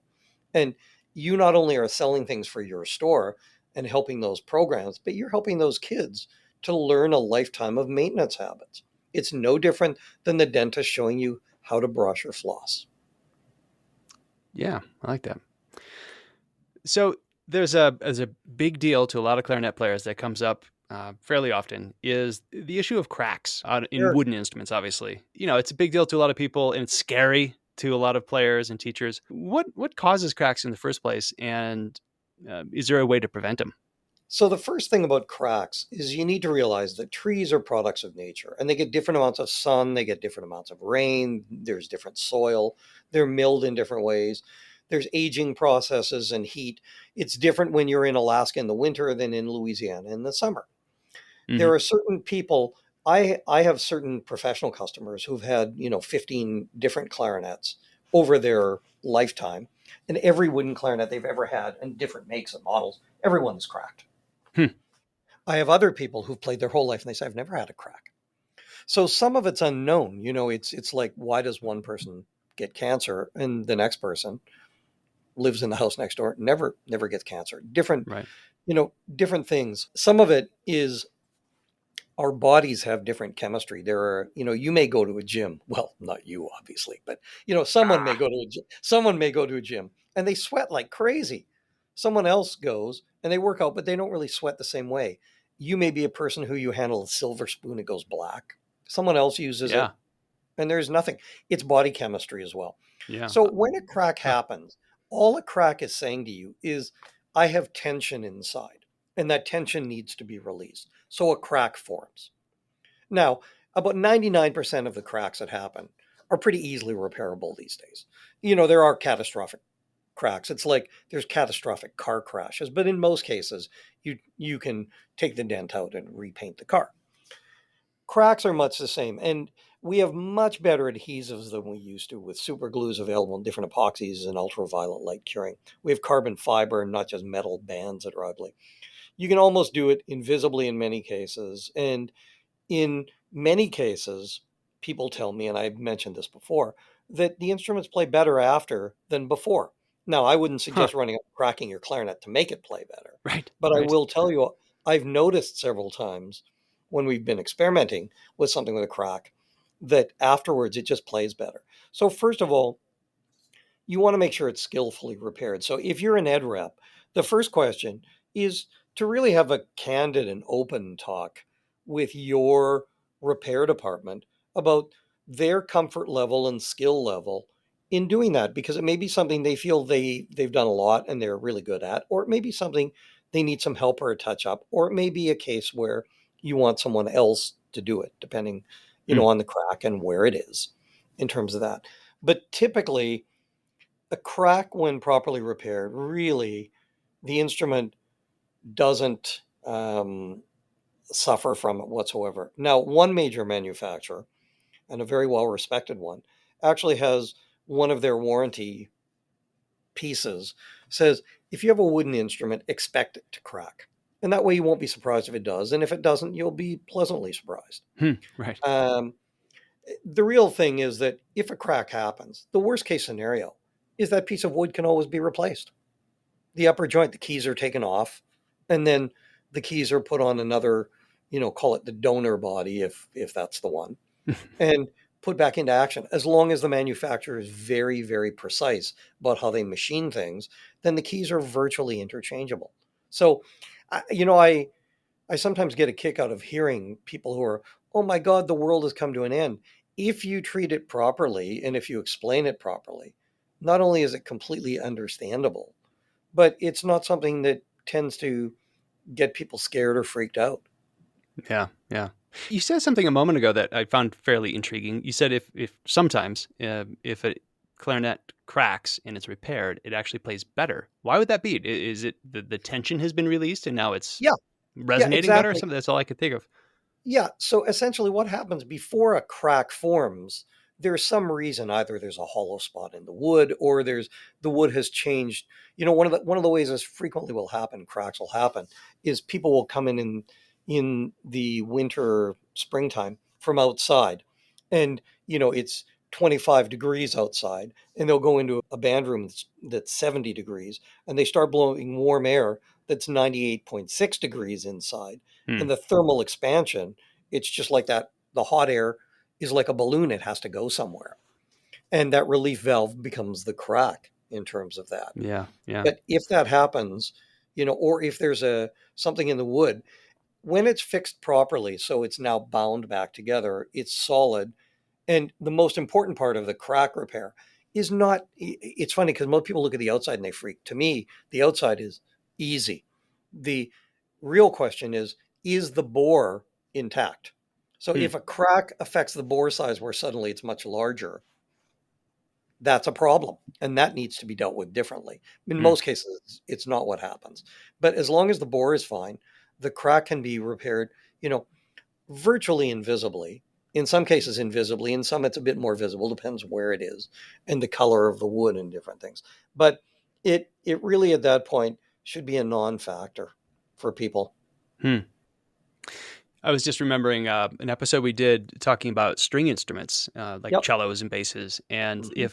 And you not only are selling things for your store and helping those programs, but you're helping those kids to learn a lifetime of maintenance habits. It's no different than the dentist showing you how to brush or floss. Yeah, I like that. So there's a big deal to a lot of clarinet players that comes up fairly often is the issue of cracks in Sure. wooden instruments. Obviously, it's a big deal to a lot of people, and it's scary to a lot of players and teachers. What causes cracks in the first place, and is there a way to prevent them? So the first thing about cracks is you need to realize that trees are products of nature and they get different amounts of sun, they get different amounts of rain, there's different soil, they're milled in different ways. There's aging processes and heat. It's different when you're in Alaska in the winter than in Louisiana in the summer. There Hmm. are certain people, I have certain professional customers who've had, 15 different clarinets over their lifetime, and every wooden clarinet they've ever had and different makes and models, everyone's cracked. Hmm. I have other people who've played their whole life and they say, I've never had a crack. So some of it's unknown. It's like, why does one person get cancer and the next person lives in the house next door, never gets cancer? Right. Different things. Some of it is our bodies have different chemistry. There are, you may go to a gym. Well, not you, obviously, but Ah. someone may go to a gym and they sweat like crazy. Someone else goes and they work out, but they don't really sweat the same way. You may be a person who you handle a silver spoon, it goes black. Someone else uses it Yeah. and there's nothing. It's body chemistry as well. Yeah. So when a crack Huh. happens, all a crack is saying to you is, I have tension inside, and that tension needs to be released. So a crack forms. Now, about 99% of the cracks that happen are pretty easily repairable these days. There are catastrophic cracks. It's like there's catastrophic car crashes, but in most cases, you can take the dent out and repaint the car. Cracks are much the same, and we have much better adhesives than we used to with super glues available in different epoxies and ultraviolet light curing. We have carbon fiber and not just metal bands that are ugly. You can almost do it invisibly in many cases, and in many cases, people tell me, and I've mentioned this before, that the instruments play better after than before. Now, I wouldn't Huh. suggest running up and cracking your clarinet to make it play better, Right. but I Right. will tell you, I've noticed several times when we've been experimenting with something with a crack that afterwards it just plays better. So, first of all, you want to make sure it's skillfully repaired. So if you're an ed rep, the first question is to really have a candid and open talk with your repair department about their comfort level and skill level in doing that, because it may be something they feel they've done a lot and they're really good at, or it may be something they need some help or a touch up, or it may be a case where you want someone else to do it, depending Hmm. on the crack and where it is. in terms of that. But typically, a crack, when properly repaired, really the instrument doesn't suffer from it whatsoever. Now, one major manufacturer, and a very well respected one, actually has one of their warranty pieces says if you have a wooden instrument, expect it to crack. And that way you won't be surprised if it does. And if it doesn't, you'll be pleasantly surprised. Right. Um, the real thing is that if a crack happens, the worst case scenario is that piece of wood can always be replaced. The upper joint, the keys are taken off, and then the keys are put on another, call it the donor body if that's the one, and put back into action. As long as the manufacturer is very, very precise about how they machine things, then the keys are virtually interchangeable. So, I sometimes get a kick out of hearing people who are, oh my God, the world has come to an end. If you treat it properly and if you explain it properly, not only is it completely understandable, but it's not something that tends to get people scared or freaked out. Yeah, yeah. You said something a moment ago that I found fairly intriguing. You said if sometimes if a clarinet cracks and it's repaired, it actually plays better. Why would that be? Is it the tension has been released and now it's Yeah, yeah, resonating better or exactly. something? That's all I could think of. Yeah. So essentially, what happens before a crack forms, there's some reason either there's a hollow spot in the wood or there's the wood has changed. One of the ways this frequently will happen, cracks will happen, is people will come in the winter, springtime from outside, and it's 25 degrees outside, and they'll go into a band room that's 70 degrees, and they start blowing warm air that's 98.6 degrees inside, Hmm. and the thermal expansion, it's just like that. The hot air is like a balloon, it has to go somewhere. And that relief valve becomes the crack in terms of that. Yeah, yeah. But if that happens, or if there's a something in the wood, when it's fixed properly, so it's now bound back together, it's solid. And the most important part of the crack repair is not, it's funny because most people look at the outside and they freak. To me, the outside is easy. The real question is the bore intact? So Hmm. if a crack affects the bore size where suddenly it's much larger, that's a problem. And that needs to be dealt with differently. In Hmm. most cases, it's not what happens. But as long as the bore is fine, the crack can be repaired, you know, virtually invisibly. In some cases, invisibly. In some, it's a bit more visible. Depends where it is and the color of the wood and different things. But it really at that point should be a non-factor for people. Hmm. I was just remembering an episode we did talking about string instruments, like Yep. cellos and basses, and Mhm.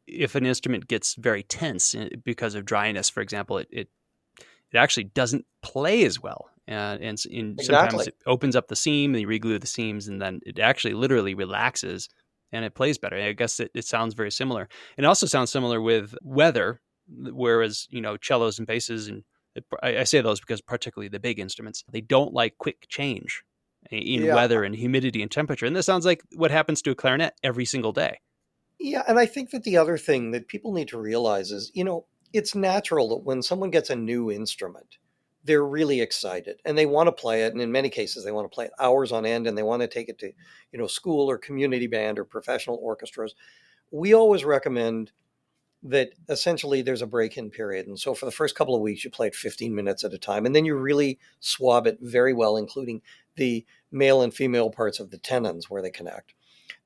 if an instrument gets very tense because of dryness, for example, it actually doesn't play as well, and sometimes Exactly. it opens up the seam and you reglue the seams, and then it actually literally relaxes and it plays better. I guess it sounds very similar. And it also sounds similar with weather, whereas cellos and basses and I say those because particularly the big instruments, they don't like quick change in Yeah. weather and humidity and temperature. And this sounds like what happens to a clarinet every single day. Yeah. And I think that the other thing that people need to realize is, it's natural that when someone gets a new instrument, they're really excited and they want to play it. And in many cases, they want to play it hours on end and they want to take it to, school or community band or professional orchestras. We always recommend that essentially there's a break-in period. And so for the first couple of weeks, you play it 15 minutes at a time. And then you really swab it very well, including the male and female parts of the tenons where they connect.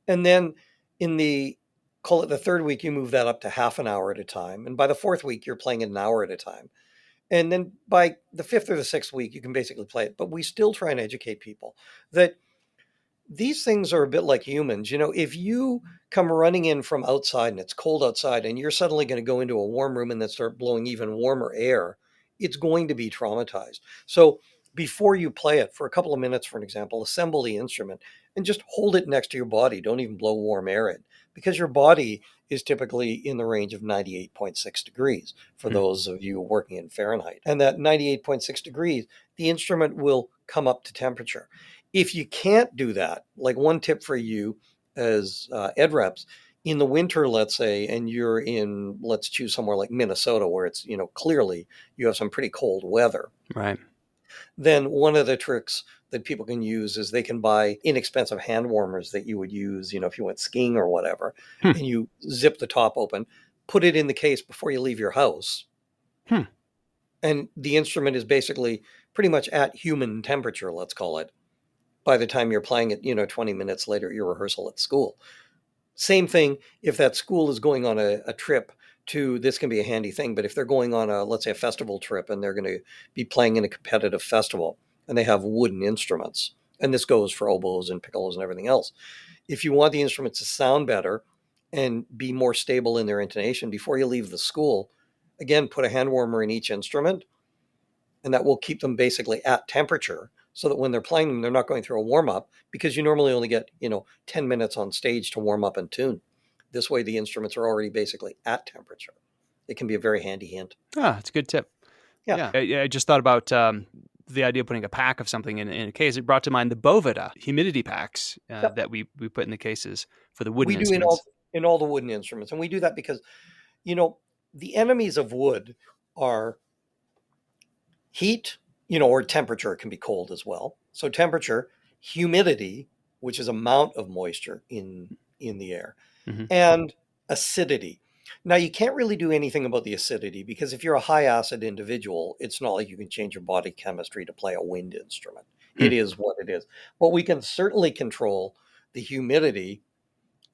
And then in the call it the third week, you move that up to half an hour at a time. And by the fourth week, you're playing it an hour at a time. And then by the fifth or the sixth week, you can basically play it. But we still try and educate people that these things are a bit like humans. If you come running in from outside and it's cold outside and you're suddenly going to go into a warm room and then start blowing even warmer air, it's going to be traumatized. So before you play it for a couple of minutes, for an example, assemble the instrument and just hold it next to your body. Don't even blow warm air in because your body is typically in the range of 98.6 degrees for Hmm. those of you working in Fahrenheit. And that 98.6 degrees, the instrument will come up to temperature. If you can't do that, like one tip for you as ed reps, in the winter, let's say, and you're in, let's choose somewhere like Minnesota, where it's, clearly you have some pretty cold weather. Right. then one of the tricks that people can use is they can buy inexpensive hand warmers that you would use, if you went skiing or whatever, Hmm. and you zip the top open, put it in the case before you leave your house. Hmm. And the instrument is basically pretty much at human temperature, let's call it, by the time you're playing it, 20 minutes later at your rehearsal at school. Same thing if that school is going on a trip to, this can be a handy thing, but if they're going on let's say a festival trip and they're going to be playing in a competitive festival and they have wooden instruments, and this goes for oboes and piccolos and everything else. If you want the instruments to sound better and be more stable in their intonation before you leave the school, again, put a hand warmer in each instrument, and that will keep them basically at temperature so that when they're playing them, they're not going through a warm up, because you normally only get, 10 minutes on stage to warm up and tune. This way, the instruments are already basically at temperature. It can be a very handy hint. Ah, it's a good tip. Yeah. Yeah. I just thought about the idea of putting a pack of something in a case. It brought to mind the Boveda humidity packs Yep. that we put in the cases for the wooden We do instruments. in all the wooden instruments. And we do that because, the enemies of wood are heat, or temperature. It can be cold as well. So temperature, humidity, which is amount of moisture in the air, Mm-hmm. and acidity. Now, you can't really do anything about the acidity because if you're a high acid individual, it's not like you can change your body chemistry to play a wind instrument. Hmm. It is what it is. But we can certainly control the humidity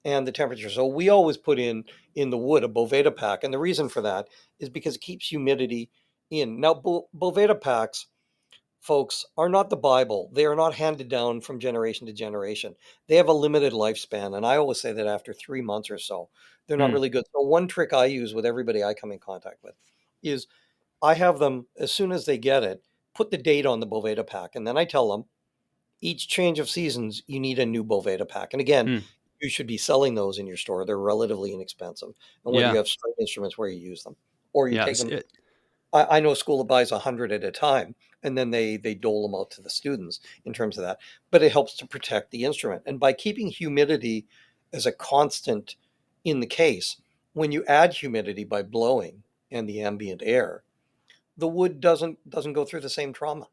and the temperature. So we always put in the wood a Boveda pack, and the reason for that is because it keeps humidity in. Now, Boveda packs, folks, are not the Bible. They are not handed down from generation to generation. They have a limited lifespan. And I always say that after 3 months or so, they're not Hmm. really good. So, one trick I use with everybody I come in contact with is I have them, as soon as they get it, put the date on the Boveda pack. And then I tell them each change of seasons, you need a new Boveda pack. And again, Hmm. you should be selling those in your store. They're relatively inexpensive. And whether Yeah. you have string instruments where you use them or you Yeah. take them, I know a school that buys 100 at a time, and then they dole them out to the students in terms of that. But it helps to protect the instrument. And by keeping humidity as a constant in the case, when you add humidity by blowing and the ambient air, the wood doesn't go through the same trauma.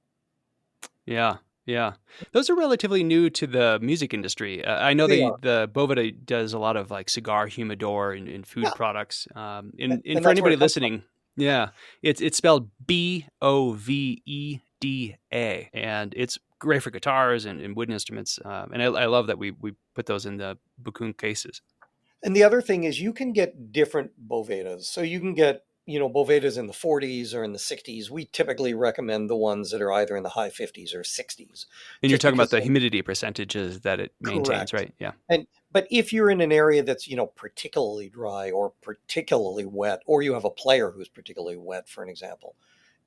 Yeah, yeah. Those are relatively new to the music industry. I know They are. the Boveda does a lot of like cigar humidor and food Yeah. products. And And for that's where anybody it comes from. listening, yeah, it's spelled Boveda, and it's great for guitars and wooden instruments. And I love that we put those in the Backun cases. And the other thing is you can get different Bovedas. So you can get, Bovedas in the 40s or in the 60s. We typically recommend the ones that are either in the high 50s or 60s, And you're just talking about because the they're humidity percentages that it maintains, correct. right? Yeah. But if you're in an area that's, particularly dry or particularly wet, or you have a player who's particularly wet, for an example,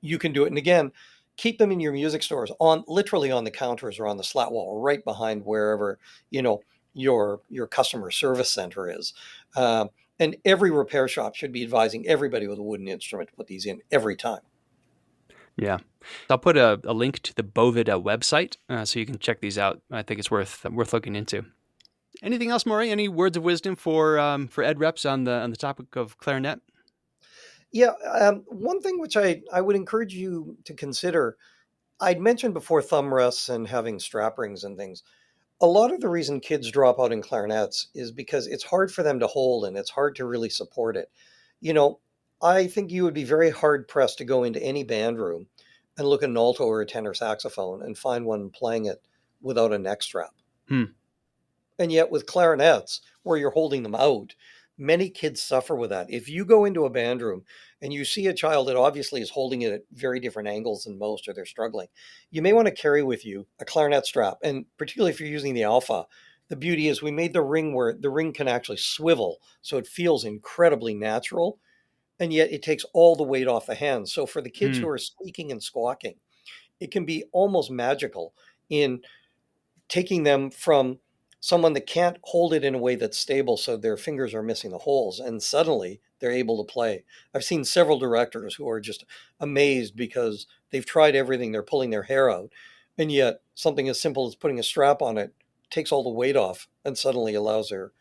you can do it. And again, keep them in your music stores on literally on the counters or on the slat wall, right behind wherever, your customer service center is. Um, and every repair shop should be advising everybody with a wooden instrument to put these in every time. Yeah. I'll put a link to the Bovida website so you can check these out. I think it's worth looking into. Anything else, Morrie? Any words of wisdom for ed reps on the topic of clarinet? Yeah. One thing which I would encourage you to consider, I'd mentioned before thumb rests and having strap rings and things. A lot of the reason kids drop out in clarinets is because it's hard for them to hold and it's hard to really support it. You know, I think you would be very hard pressed to go into any band room and look at an alto or a tenor saxophone and find one playing it without a neck strap. Hmm. And yet, with clarinets, where you're holding them out, many kids suffer with that. If you go into a band room and you see a child that obviously is holding it at very different angles than most, or they're struggling, you may want to carry with you a clarinet strap. And particularly if you're using the alpha, the beauty is we made the ring where the ring can actually swivel. So it feels incredibly natural. And yet it takes all the weight off the hands. So for the kids Hmm. who are squeaking and squawking, it can be almost magical in taking them from someone that can't hold it in a way that's stable so their fingers are missing the holes and suddenly they're able to play. I've seen several directors who are just amazed because they've tried everything, they're pulling their hair out, and yet something as simple as putting a strap on it takes all the weight off and suddenly allows their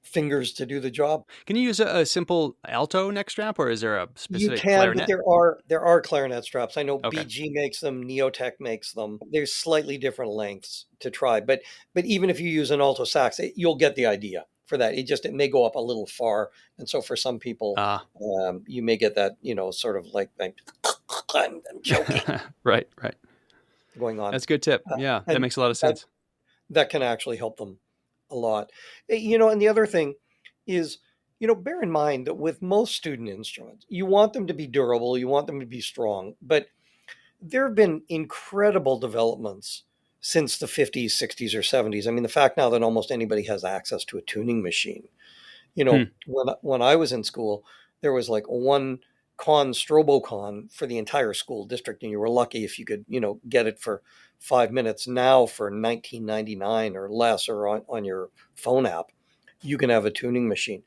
fingers to do the job. Can you use a simple alto neck strap, or is there a You specific can, but clarinet? there are clarinet straps. I know Okay. BG makes them, Neotech makes them. There's slightly different lengths to try, but even if you use an alto sax, you'll get the idea for that. It may go up a little far, and so for some people, Ah, you may get that sort of like I'm choking right, right. going on, That's a good tip. Yeah, that and makes a lot of that sense. that can actually help them a lot. And the other thing is, bear in mind that with most student instruments, you want them to be durable, you want them to be strong, but there have been incredible developments since the 50s, 60s, or 70s. I mean, the fact now that almost anybody has access to a tuning machine. Hmm. When I was in school, there was like one strobocon for the entire school district, and you were lucky if you could, get it for 5 minutes. Now for 19.99 or less, or on your phone app, you can have a tuning machine.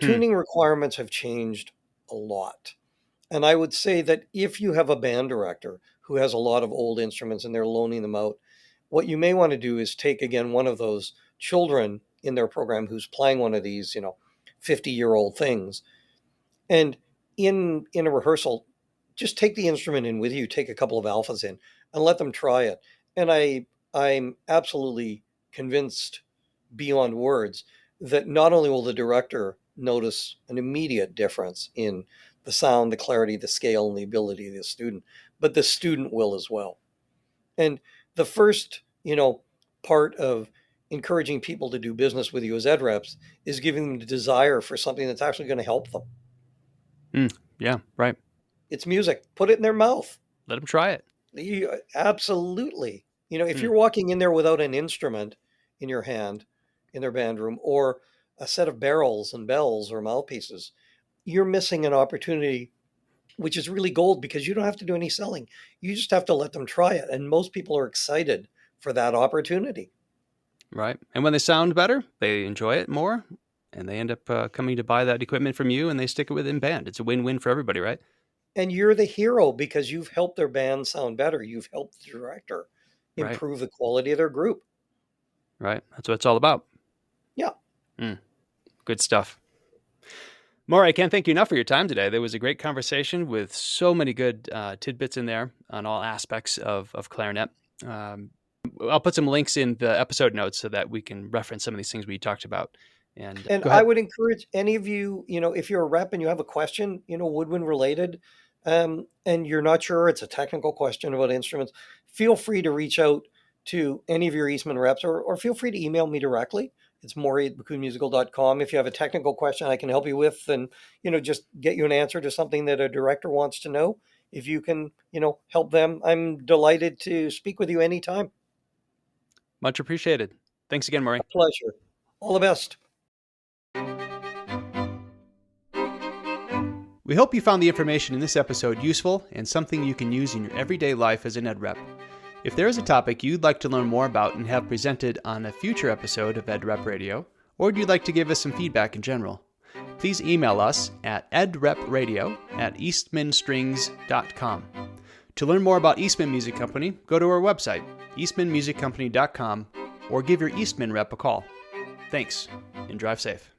Hmm. Tuning requirements have changed a lot. And I would say that if you have a band director who has a lot of old instruments and they're loaning them out, what you may want to do is take again one of those children in their program who's playing one of these, 50-year-old things, and in a rehearsal, just take the instrument in with you, take a couple of alphas in, and let them try it. And I'm absolutely convinced beyond words that not only will the director notice an immediate difference in the sound, the clarity, the scale, and the ability of the student, but the student will as well. And the first, part of encouraging people to do business with you as ed reps is giving them the desire for something that's actually going to help them. Hmm. Yeah, right. It's music. Put it in their mouth. Let them try it. Absolutely. If Hmm. you're walking in there without an instrument in your hand in their band room, or a set of barrels and bells or mouthpieces, you're missing an opportunity, which is really gold, because you don't have to do any selling. You just have to let them try it. And most people are excited for that opportunity. Right. And when they sound better, they enjoy it more, and they end up coming to buy that equipment from you, and they stick it with in band. It's a win-win for everybody, right? And you're the hero because you've helped their band sound better. You've helped the director Right. improve the quality of their group. Right. That's what it's all about. Yeah. Good stuff. Morrie, I can't thank you enough for your time today. There was a great conversation with so many good tidbits in there on all aspects of clarinet. I'll put some links in the episode notes so that we can reference some of these things we talked about. And And go I ahead. would encourage any of you, if you're a rep and you have a question, woodwind related, and you're not sure, it's a technical question about instruments, feel free to reach out to any of your Eastman reps, or feel free to email me directly. It's Morrie@BackunMusical.com. If you have a technical question I can help you with, and, just get you an answer to something that a director wants to know, if you can, help them, I'm delighted to speak with you anytime. Much appreciated. Thanks again, Morrie. A pleasure. All the best. We hope you found the information in this episode useful and something you can use in your everyday life as an ed rep. If there is a topic you'd like to learn more about and have presented on a future episode of Ed Rep Radio, or you'd like to give us some feedback in general, please email us at edrepradio@eastmanstrings.com. To learn more about Eastman Music Company, go to our website, eastmanmusiccompany.com, or give your Eastman rep a call. Thanks, and drive safe.